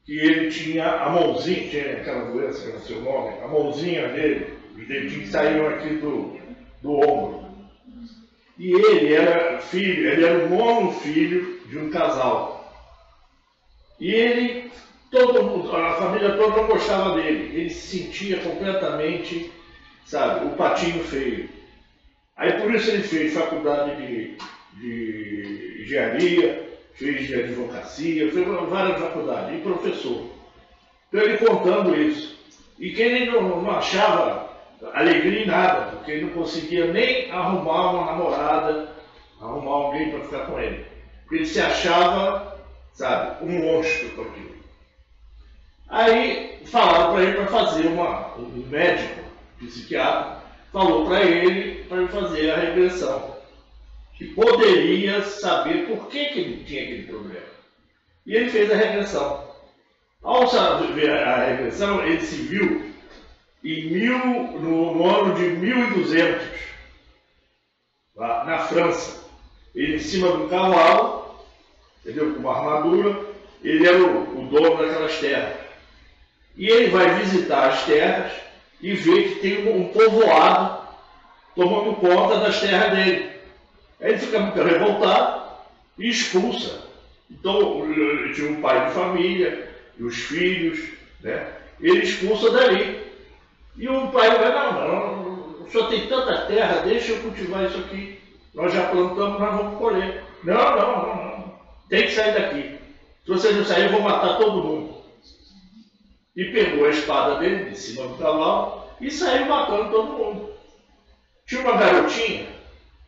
que ele tinha a mãozinha, tinha aquela doença que não sei o nome, a mãozinha dele, os dedinhos saíam aqui do ombro. E ele era o nono filho de um casal. E ele, a família toda não gostava dele. Ele se sentia completamente, sabe, o patinho feio. Aí por isso ele fez faculdade de engenharia, fez de advocacia, fez várias faculdades, e professor. Então ele contando isso. E que ele não achava alegria em nada, porque ele não conseguia nem arrumar uma namorada, arrumar alguém para ficar com ele. Porque ele se achava, sabe, um monstro com aquilo. Aí falaram para ele para fazer um médico, psiquiatra, falou para ele fazer a regressão. Que poderia saber por que ele tinha aquele problema. E ele fez a regressão. Ao saber a regressão, ele se viu no ano de 1200, lá na França. Ele em cima de um cavalo, entendeu? Com uma armadura, ele era o dono daquelas terras. E ele vai visitar as terras e vê que tem um povoado tomando conta das terras dele. Aí ele fica muito revoltado e expulsa. Então, tinha um pai de família, e os filhos, né? Ele expulsa dali. E o pai vai, não, o senhor tem tanta terra, deixa eu cultivar isso aqui. Nós já plantamos, nós vamos colher. Não. Tem que sair daqui. Se você não sair, eu vou matar todo mundo. E pegou a espada dele, de cima do cavalo, e saiu matando todo mundo. Tinha uma garotinha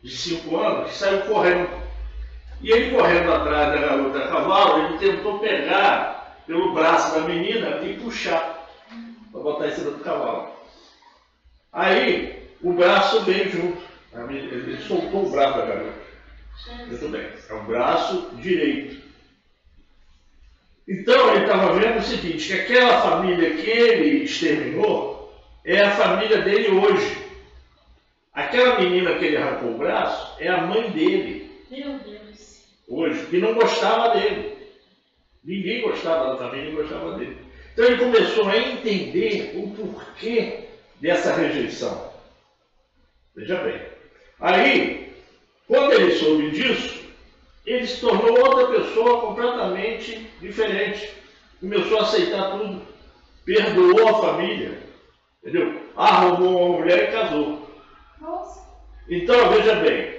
de 5 anos que saiu correndo. E ele correndo atrás da garota a cavalo, ele tentou pegar pelo braço da menina e puxar, para botar em cima do cavalo. Aí o braço veio junto. Ele soltou o braço da garota. Muito bem, é o braço direito. Então ele estava vendo o seguinte, que aquela família que ele exterminou é a família dele hoje. Aquela menina que ele arrancou o braço é a mãe dele. Meu Deus. Hoje, que não gostava dele. Ninguém gostava da família, não gostava dele. Então ele começou a entender o porquê dessa rejeição. Veja bem. Aí, quando ele soube disso, ele se tornou outra pessoa completamente diferente. Começou a aceitar tudo. Perdoou a família. Entendeu? Arrumou uma mulher e casou. Nossa. Então, veja bem,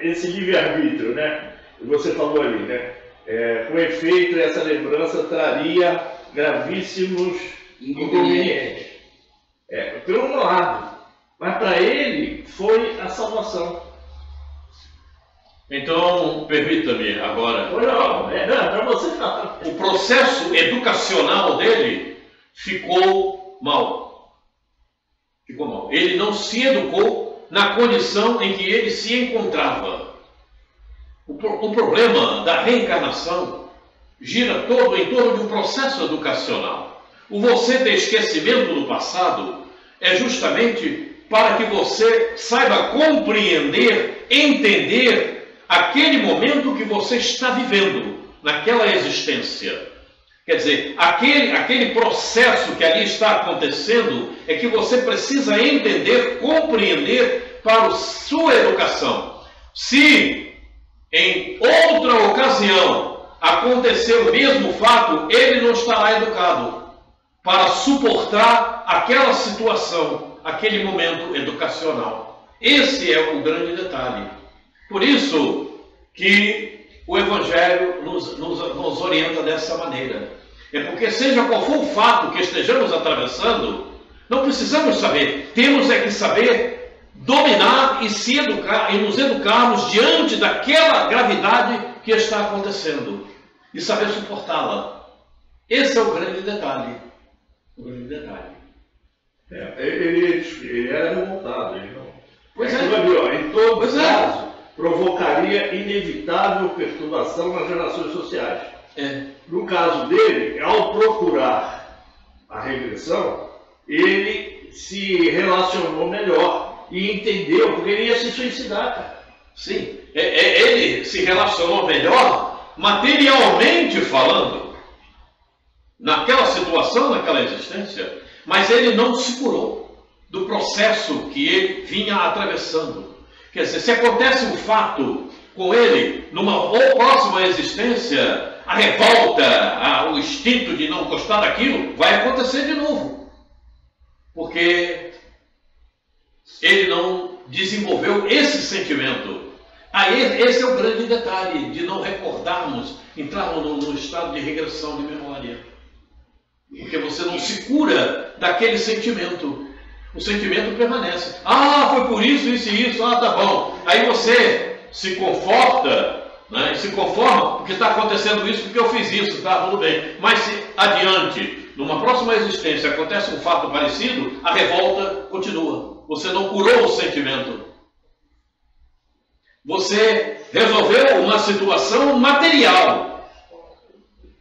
esse livre-arbítrio, né? Você falou ali, né? Com efeito, essa lembrança traria gravíssimos inconvenientes. Pelo um lado. Mas para ele foi a salvação. Então, permita-me agora. Não, para você falar. O processo educacional dele ficou mal. Ficou mal. Ele não se educou na condição em que ele se encontrava. O problema da reencarnação gira todo em torno de um processo educacional. O você ter esquecimento do passado é justamente para que você saiba compreender, entender aquele momento que você está vivendo, naquela existência. Quer dizer, aquele processo que ali está acontecendo é que você precisa entender, compreender para a sua educação. Se em outra ocasião acontecer o mesmo fato, ele não estará educado para suportar aquela situação, aquele momento educacional. Esse é o grande detalhe. Por isso que o Evangelho nos orienta dessa maneira. É porque seja qual for o fato que estejamos atravessando, não precisamos saber. Temos é que saber dominar e se educar, e nos educarmos diante daquela gravidade que está acontecendo. E saber suportá-la. Esse é o grande detalhe. O grande detalhe. Ele era revoltado. Ele não... Pois é. Em todo caso, provocaria inevitável perturbação nas relações sociais. No caso dele, ao procurar a regressão, ele se relacionou melhor e entendeu, porque ele ia se suicidar, cara. Sim, ele se relacionou melhor, materialmente falando, naquela situação, naquela existência, mas ele não se curou do processo que ele vinha atravessando. Quer dizer, se acontece um fato com ele, numa ou próxima existência, a revolta, o instinto de não gostar daquilo, vai acontecer de novo. Porque ele não desenvolveu esse sentimento. Esse é o grande detalhe de não recordarmos, entrarmos no estado de regressão de memória. Porque você não se cura daquele sentimento. O sentimento permanece. Ah, foi por isso, isso e isso, ah, tá bom. Aí você se conforta, né, e se conforma, porque está acontecendo isso, porque eu fiz isso, tá, tudo bem. Mas se adiante, numa próxima existência, acontece um fato parecido, a revolta continua. Você não curou o sentimento. Você resolveu uma situação material.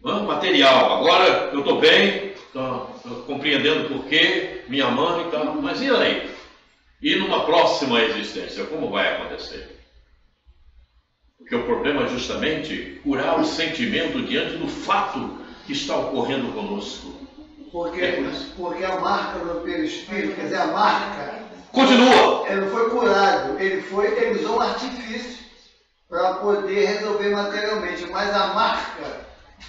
Material. Agora eu estou bem, estou compreendendo por quê, minha mãe e tal. Mas e aí? E numa próxima existência, como vai acontecer? Porque o problema é justamente curar o sentimento diante do fato que está ocorrendo conosco. Porque a marca do perispírito, quer dizer, a marca, continua. ele não foi curado, ele usou um artifício para poder resolver materialmente, mas a marca,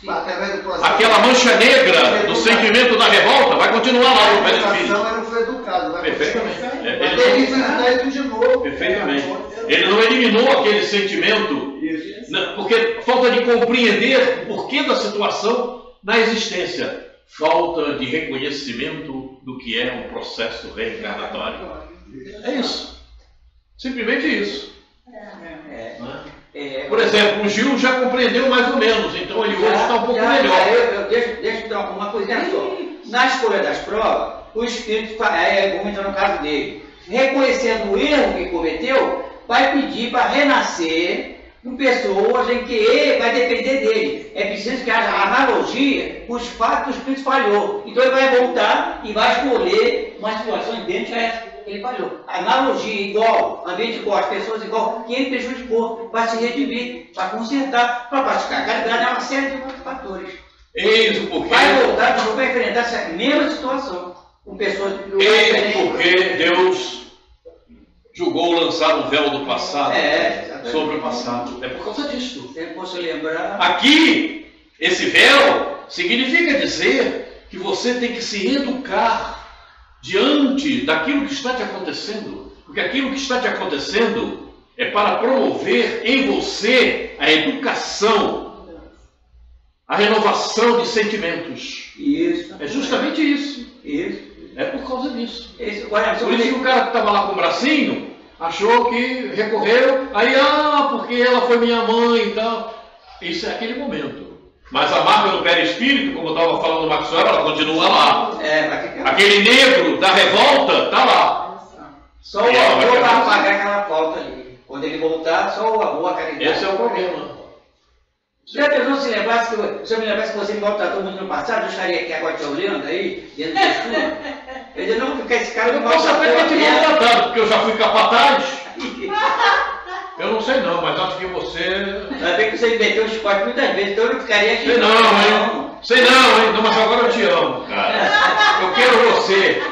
através do processo... Aquela mancha negra do sentimento da revolta vai continuar lá no perispírito. Ele não foi educado, vai Perfeitamente. Ele visitar isso de novo. Perfeitamente. Ele não eliminou aquele sentimento, porque falta de compreender o porquê da situação na existência. Falta de reconhecimento do que é um processo reencarnatório. É isso. Simplesmente isso. Por exemplo, o Gil já compreendeu mais ou menos, então ele hoje está um pouco melhor. Deixa eu dar uma coisinha só. Na escolha das provas, o espírito, vamos entrar no caso dele, reconhecendo o erro que cometeu, vai pedir para renascer com pessoas em que vai depender dele. É preciso que haja analogia com os fatos que o espírito falhou. Então ele vai voltar e vai escolher uma situação idêntica a essa que ele falhou. Analogia igual, ambiente igual, as pessoas igual, que ele prejudicou, vai se redimir, vai consertar, para praticar a caridade, é uma série de outros fatores. Eis o porquê. Vai voltar de novo para enfrentar essa mesma situação com pessoas que... Eis o porquê Deus julgou lançar um véu do passado sobre o passado. É por causa disso. Se eu posso lembrar... Aqui, esse véu significa dizer que você tem que se educar diante daquilo que está te acontecendo. Porque aquilo que está te acontecendo é para promover em você a educação, a renovação de sentimentos. Isso. É justamente isso. Isso. É por causa disso. Por isso que o cara que estava lá com o bracinho achou que recorreu, aí, porque ela foi minha mãe e tal. Isso é aquele momento. Mas a marca do perispírito, como eu estava falando no Maxwell, ela continua lá. Aquele negro da revolta está lá. Só o amor vai pagar aquela falta ali. Quando ele voltar, só o amor, a caridade. Esse é o problema. Já pensou se eu me lembrasse que você me maltratou muito no passado, eu estaria aqui agora te olhando aí, dentro da escura? Eu disse, não, porque esse cara não posso até ter te maltratado, porque eu já fui capataz. Eu não sei não, mas acho que você... Ainda bem que você me meteu os cortes muitas vezes, então eu não ficaria aqui. Sei não, hein? Não, mas agora eu te amo, cara. Eu quero você.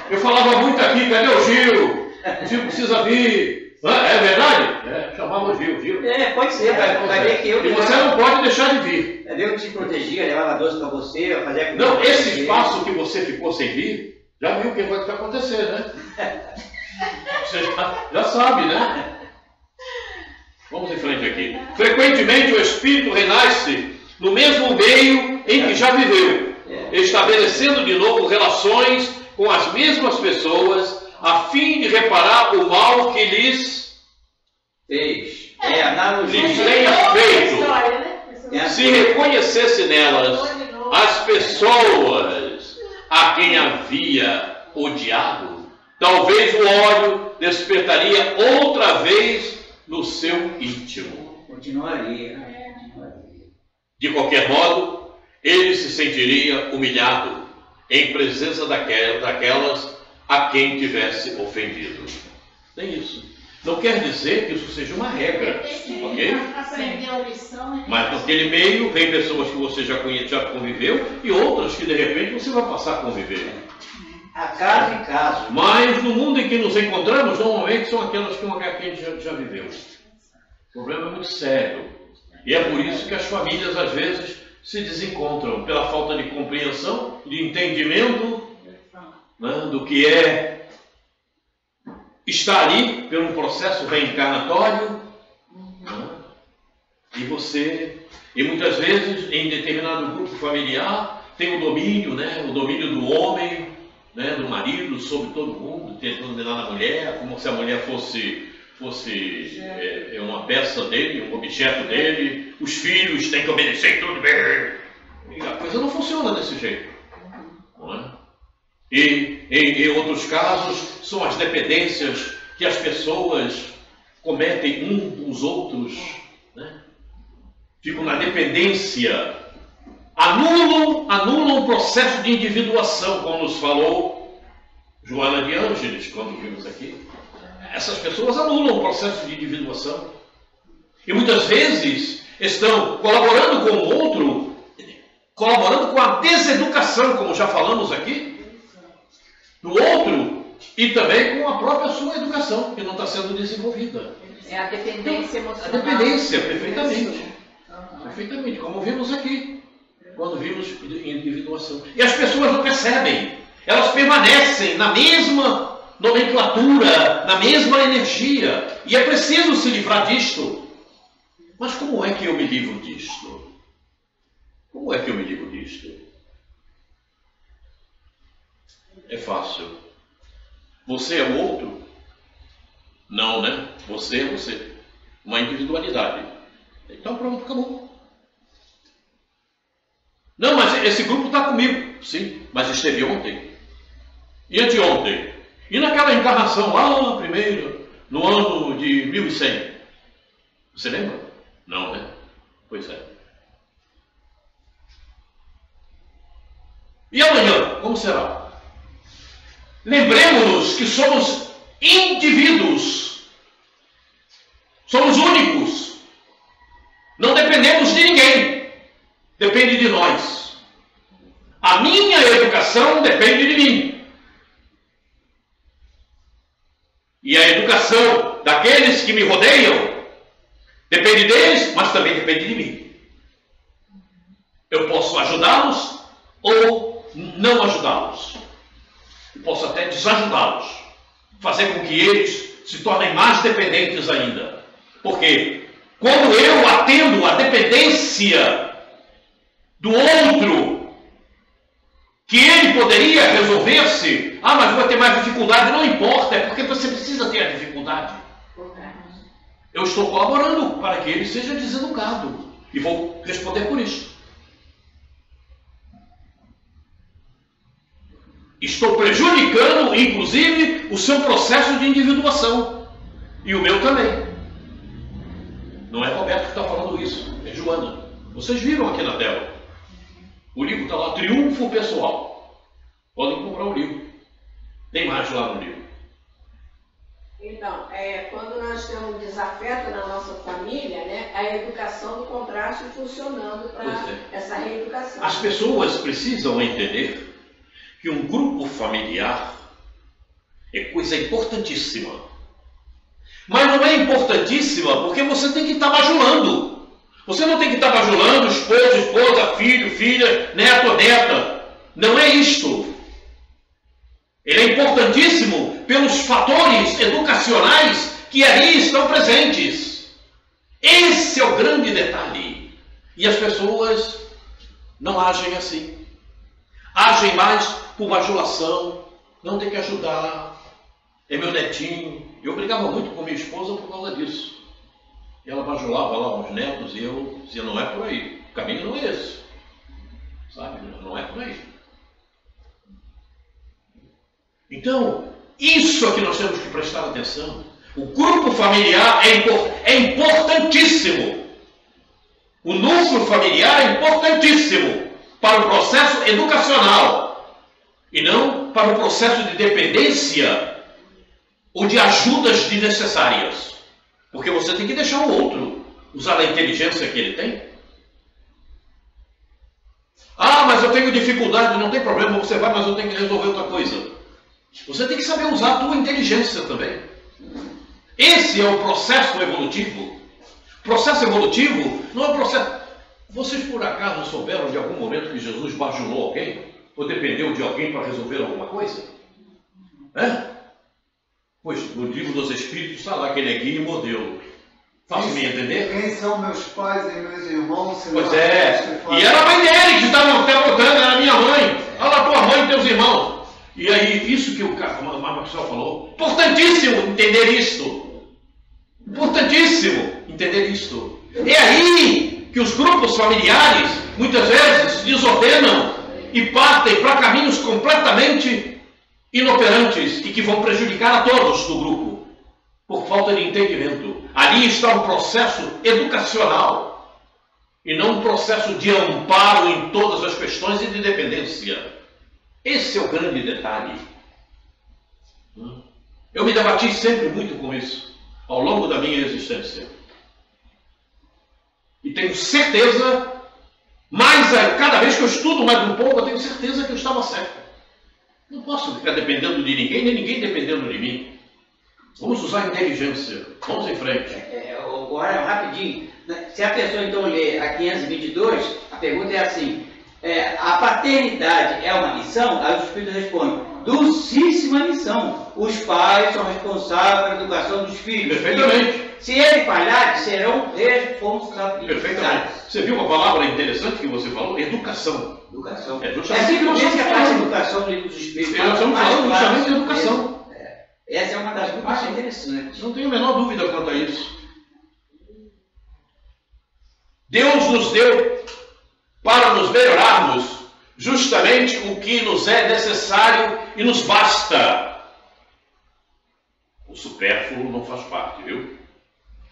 Eu falava muito aqui, cadê o Gil? O Gil precisa vir. É verdade? Chamava o Gil. Pode ser, vai ver que eu... E você não pode deixar de vir. Eu te protegia, levava doce para você, eu fazia... Não, esse espaço que você ficou sem vir, já viu o que vai acontecer, né? Você já sabe, né? Vamos em frente aqui. Frequentemente o espírito renasce no mesmo meio em que já viveu, estabelecendo de novo relações com as mesmas pessoas, a fim de reparar o mal que lhes fez. Analogia. Lhes tenha feito. Se reconhecesse nelas as pessoas a quem havia odiado, talvez o ódio despertaria outra vez no seu íntimo. Continuaria. De qualquer modo, ele se sentiria humilhado em presença daquelas a quem tivesse ofendido. Tem isso. Não quer dizer que isso seja uma regra, ok? Aprendeu a lição, né? Mas naquele meio vem pessoas que você já conviveu e outras que de repente você vai passar a conviver. A caso em caso. Mas no mundo em que nos encontramos, normalmente são aquelas que a gente já viveu. O problema é muito sério. E é por isso que as famílias às vezes se desencontram, pela falta de compreensão, de entendimento, né, do que é estar ali por um processo reencarnatório, né, e muitas vezes em determinado grupo familiar tem o domínio, né, o domínio do homem, né, do marido sobre todo mundo, tentando dominar a mulher, como se a mulher fosse uma peça dele, um objeto dele. Os filhos têm que obedecer tudo bem. E a coisa não funciona desse jeito, não é? E em outros casos são as dependências que as pessoas cometem uns com os outros, né? Ficam na dependência, anulam o processo de individuação, como nos falou Joana de Ângeles quando vimos aqui. Essas pessoas anulam o processo de individuação e muitas vezes estão colaborando com o outro, colaborando com a deseducação, como já falamos aqui, do outro, e também com a própria sua educação, que não está sendo desenvolvida. É a dependência emocional. A dependência, perfeitamente. Perfeitamente, como vimos aqui, quando vimos individuação. E as pessoas não percebem, elas permanecem na mesma nomenclatura, na mesma energia, e é preciso se livrar disto. Mas como é que eu me livro disto? Como é que eu me livro disto? É fácil. Você é o outro? Não, né? Você é você. Uma individualidade. Então pronto, acabou. Não, mas esse grupo está comigo. Sim, mas esteve ontem. E anteontem. E naquela encarnação lá, primeiro, no ano de 1100. Você lembra? Não, né? Pois é. E amanhã, como será? Lembremos-nos que somos indivíduos. Somos únicos. Não dependemos de ninguém. Depende de nós. A minha educação depende de mim. E a educação daqueles que me rodeiam depende deles, mas também depende de mim. Eu posso ajudá-los ou não ajudá-los. Eu posso até desajudá-los, fazer com que eles se tornem mais dependentes ainda. Porque quando eu atendo a dependência do outro, que ele poderia resolver-se, mas vai ter mais dificuldade, não importa, é porque você precisa ter a dificuldade. Eu estou colaborando para que ele seja deseducado e vou responder por isso. Estou prejudicando, inclusive, o seu processo de individuação. E o meu também. Não é Roberto que está falando isso, é Joana. Vocês viram aqui na tela. O livro está lá, Triunfo Pessoal. Podem comprar o livro. Tem mais lá no livro. Então, quando nós temos desafeto na nossa família, né, a educação do contraste funcionando para essa reeducação. As pessoas precisam entender que um grupo familiar é coisa importantíssima. Mas não é importantíssima porque você tem que estar bajulando. Você não tem que estar bajulando esposo, esposa, filho, filha, neto, neta. Não é isto. Ele é importantíssimo pelos fatores educacionais que ali estão presentes. Esse é o grande detalhe. E as pessoas não agem assim. Agem mais por bajulação. Não tem que ajudar. É meu netinho. Eu brigava muito com minha esposa por causa disso. E ela bajulava lá os netos e eu dizia, não é por aí. O caminho não é esse. Sabe? Não é por aí. Então, isso é que nós temos que prestar atenção. O grupo familiar é importantíssimo. O núcleo familiar é importantíssimo para o processo educacional. E não para o processo de dependência ou de ajudas desnecessárias. Porque você tem que deixar o outro usar a inteligência que ele tem. Ah, mas eu tenho dificuldade, não tem problema, você vai, mas eu tenho que resolver outra coisa. Você tem que saber usar a tua inteligência também. Esse é o processo evolutivo. Processo evolutivo não é um processo... Vocês por acaso souberam de algum momento que Jesus bajulou alguém? Ou dependeu de alguém para resolver alguma coisa? Pois no livro dos Espíritos está lá que ele é guia e modelo. Faço-me entender? Quem são meus pais e meus irmãos? Pois é. E era a mãe dele que estava perguntando, era a minha mãe. Olha a tua mãe e teus irmãos. E aí, isso que o Marcelo falou. Importantíssimo entender isto. Importantíssimo entender isto. É aí que os grupos familiares, muitas vezes, desordenam e partem para caminhos completamente inoperantes e que vão prejudicar a todos do grupo, por falta de entendimento. Ali está um processo educacional e não um processo de amparo em todas as questões e de dependência. Esse é o grande detalhe. Eu me debati sempre muito com isso, ao longo da minha existência. E tenho certeza, cada vez que eu estudo mais um pouco, eu tenho certeza que eu estava certo. Não posso ficar dependendo de ninguém, nem ninguém dependendo de mim. Vamos usar a inteligência. Vamos em frente. Agora, rapidinho. Se a pessoa então ler a 522, a pergunta é assim: a paternidade é uma missão? Aí o Espírito responde: dulcíssima missão. Os pais são responsáveis pela educação dos filhos. Perfeitamente. Se ele falhar, serão responsabilizados. Perfeitamente. Você viu uma palavra interessante que você falou? Educação. Educação. É simplesmente a parte de educação dos espíritos. Nós estamos falando justamente de educação. Essa é uma das coisas mais interessantes. Não tenho a menor dúvida quanto a isso. Deus nos deu para nos melhorarmos justamente o que nos é necessário e nos basta. O supérfluo não faz parte, viu?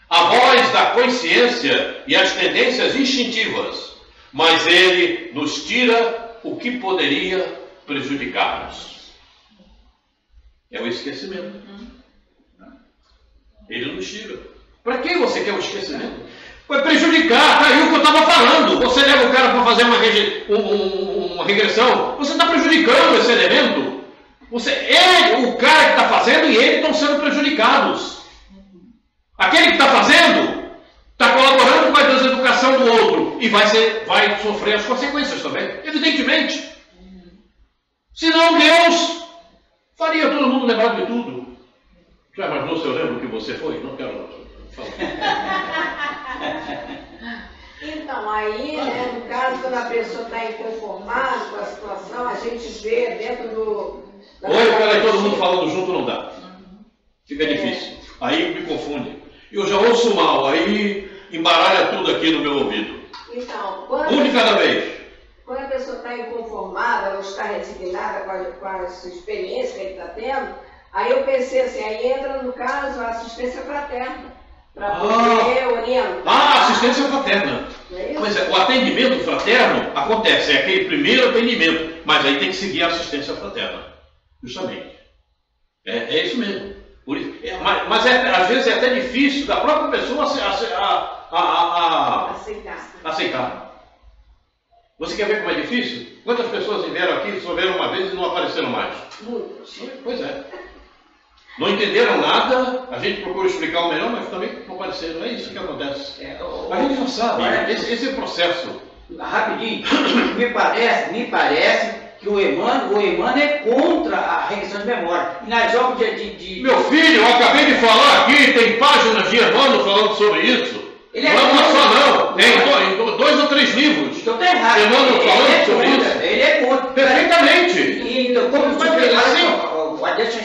A voz da consciência e as tendências instintivas, mas ele nos tira o que poderia prejudicar-nos. É o esquecimento. Ele nos tira. Para que você quer o esquecimento? Foi prejudicar, tá aí o que eu estava falando. Você leva o cara para fazer uma regressão, você está prejudicando esse elemento. O cara que está fazendo e ele estão sendo prejudicados. Aquele que está fazendo está colaborando com a deseducação do outro e vai sofrer as consequências também, evidentemente. Senão Deus faria todo mundo lembrar de tudo. Já imaginou se eu lembro que você foi? Não quero falar. Então, aí, no caso, quando a pessoa está inconformada com a situação, a gente vê dentro do... Oi, peraí, todo mundo falando junto não dá. Fica difícil. Aí me confunde. Eu já ouço mal, aí embaralha tudo aqui no meu ouvido. Então, um de cada vez. Quando a pessoa está inconformada ou está resignada com a experiência que ele está tendo, aí eu pensei assim, aí entra no caso a assistência fraterna, para poder orientar. Assistência fraterna. Pois é, o atendimento fraterno acontece, é aquele primeiro atendimento, mas aí tem que seguir a assistência fraterna, justamente. É isso mesmo. Por isso, mas às vezes é até difícil da própria pessoa aceitar. Você quer ver como é difícil? Quantas pessoas vieram aqui, só viram uma vez e não apareceram mais? Muitas. Pois é. Não entenderam nada, a gente procura explicar o melhor, mas também não apareceram. É isso que acontece. A gente já sabe, esse é o processo. Rapidinho, me parece que o Emmanuel é contra a regressão de memória. E nas obras de... Meu filho, eu acabei de falar aqui, tem páginas de Emmanuel falando sobre isso. Ele não é só não, tem 2 ou 3 livros. Então tá errado. Emmanuel falando sobre isso. Ele é contra. Perfeitamente. Então, como você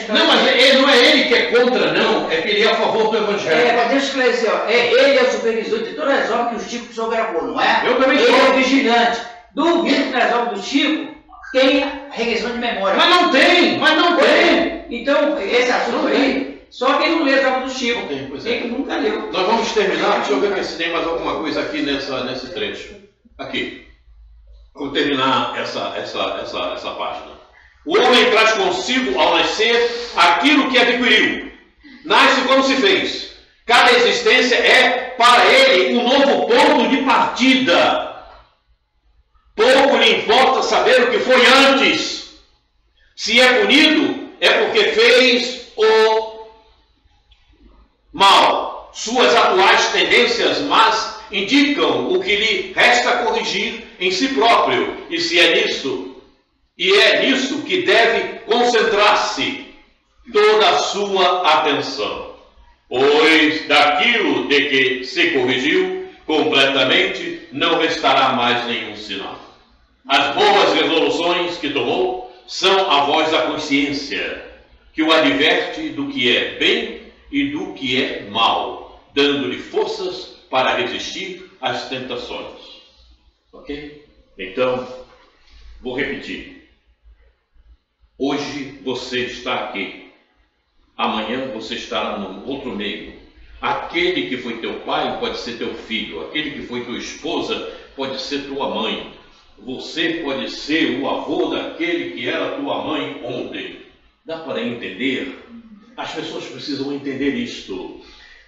não, mas não é ele que é contra, não. É que ele é a favor do Evangelho. Mas deixa eu esclarecer, ele é o supervisor de todas as obras que o Chico só gravou, não é? Eu também sou. Ele é o vigilante. Duvido que nas obras do Chico tenha regressão de memória. Mas não tem. Então, esse assunto aí, só quem não lê as obras do Chico. Não tem, pois é. Quem que nunca leu. Nós vamos terminar, deixa eu ver se tem mais alguma coisa aqui nesse trecho. Aqui. Vamos terminar essa página. O homem traz consigo, ao nascer, aquilo que adquiriu. Nasce como se fez. Cada existência é, para ele, um novo ponto de partida. Pouco lhe importa saber o que foi antes. Se é punido, é porque fez o mal. Suas atuais tendências más indicam o que lhe resta corrigir em si próprio. E é nisso que deve concentrar-se toda a sua atenção. Pois daquilo de que se corrigiu completamente não restará mais nenhum sinal. As boas resoluções que tomou são a voz da consciência, que o adverte do que é bem e do que é mal, dando-lhe forças para resistir às tentações. Ok? Então, vou repetir. Hoje você está aqui. Amanhã você estará no outro meio. Aquele que foi teu pai pode ser teu filho. Aquele que foi tua esposa pode ser tua mãe. Você pode ser o avô daquele que era tua mãe ontem. Dá para entender? As pessoas precisam entender isto.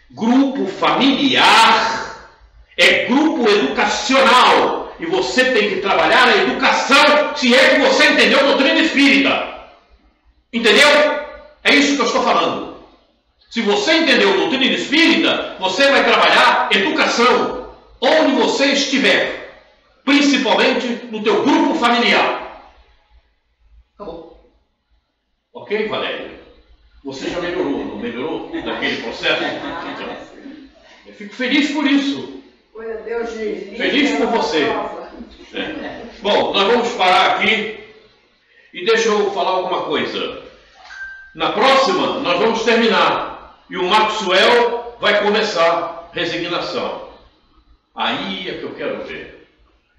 Grupo familiar é grupo educacional. E você tem que trabalhar a educação, se é que você entendeu a doutrina espírita. Entendeu? É isso que eu estou falando. Se você entendeu a doutrina espírita, você vai trabalhar educação onde você estiver, principalmente no teu grupo familiar. Acabou. Ok, Valéria? Você já melhorou, não melhorou daquele processo? Então, eu fico feliz por isso. Feliz por você. É. Bom, nós vamos parar aqui e deixa eu falar alguma coisa. Na próxima, nós vamos terminar. E o Maxwell vai começar resignação. Aí é que eu quero ver.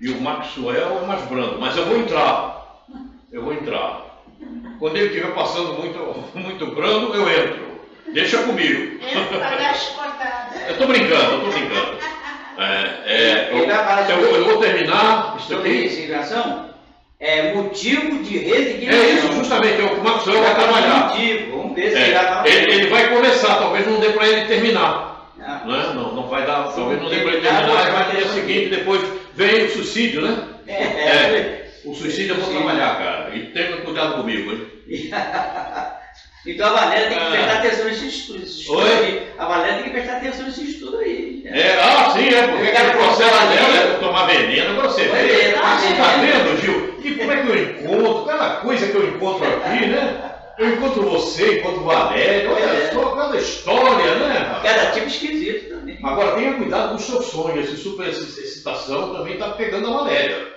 E o Maxwell é mais brando, mas eu vou entrar. Eu vou entrar. Quando ele estiver passando muito brando, eu entro. Deixa comigo. Eu estou brincando, eu vou terminar isso sobre aqui. resignação. É motivo de resignação. É isso, justamente, é o que o Maxwell vai trabalhar. Vamos ver se ele vai começar, talvez não dê para ele terminar. Não vai dar, talvez não dê para ele terminar, ele vai ter o seguinte, depois vem o suicídio, né? O suicídio eu vou trabalhar, cara. E tenha cuidado comigo, hein? Então a Valéria tem que prestar atenção nesse estudo. A Valéria tem que prestar atenção nesse estudo aí. Porque aquele processo dela é tomar veneno. Agora você vê. Você está vendo, Gil? E como é que eu encontro? Cada coisa que eu encontro aqui, né? Eu encontro você, encontro Valéria. Olha só, cada história, né? Cada tipo esquisito também. Agora tenha cuidado com o seu sonho. Essa super excitação também está pegando a Valéria.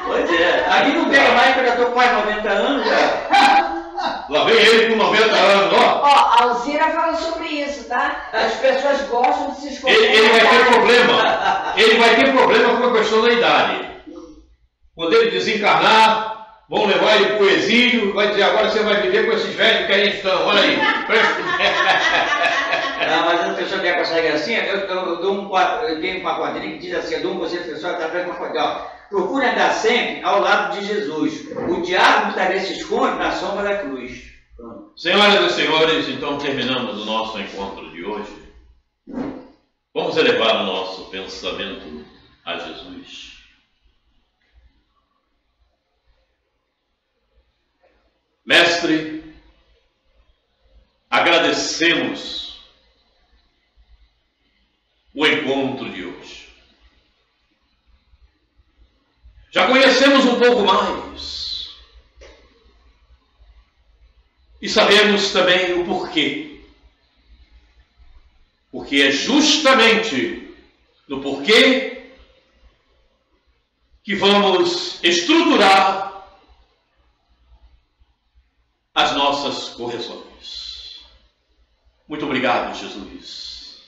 Pois é. Aqui não pega mais porque eu já estou quase 90 anos já. Lá vem ele com 90 anos, ó. A Alzira falou sobre isso, tá? As pessoas gostam de se esconder. Ele vai ter problema. Ele vai ter problema com a questão da idade. Quando ele desencarnar, vão levar ele para o exílio, vai dizer, agora você vai viver com esses velhos que aí estão. Olha aí. Não, mas a pessoa que consegue assim, eu tenho uma quadrilha que diz assim, eu dou um conselho pessoal através de uma quadrilha. Procure andar sempre ao lado de Jesus. O diabo muitas vezes se esconde na sombra da cruz. Senhoras e senhores, então terminamos o nosso encontro de hoje. Vamos elevar o nosso pensamento a Jesus. Mestre, agradecemos o encontro de hoje. Já conhecemos um pouco mais. E sabemos também o porquê. Porque é justamente no porquê que vamos estruturar as nossas correções. Muito obrigado, Jesus,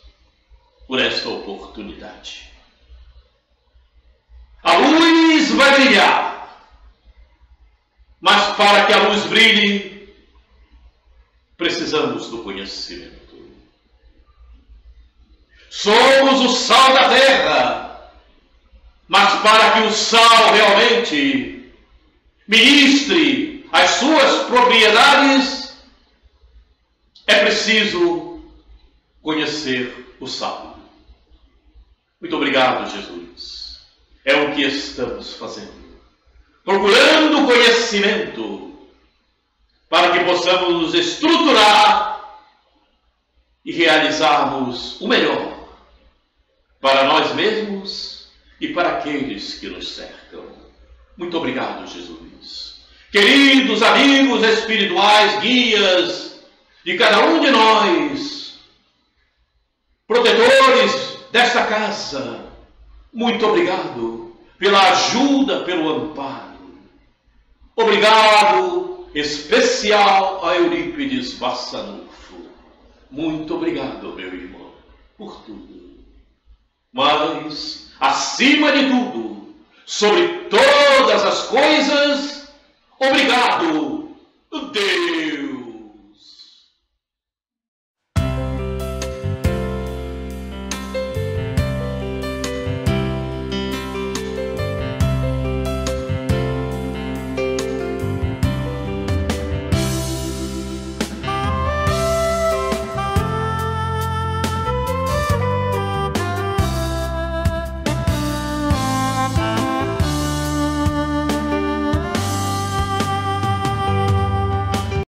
por esta oportunidade. A luz vai brilhar, mas para que a luz brilhe, precisamos do conhecimento. Somos o sal da terra, mas para que o sal realmente ministre as suas propriedades, é preciso conhecer o sábio. Muito obrigado, Jesus. É o que estamos fazendo. Procurando conhecimento para que possamos nos estruturar e realizarmos o melhor para nós mesmos e para aqueles que nos cercam. Muito obrigado, Jesus. Queridos amigos espirituais, guias de cada um de nós, protetores desta casa, muito obrigado pela ajuda, pelo amparo. Obrigado especial a Eurípides Bassanufo. Muito obrigado, meu irmão, por tudo. Mas, acima de tudo, sobre todas as coisas, obrigado, Deus.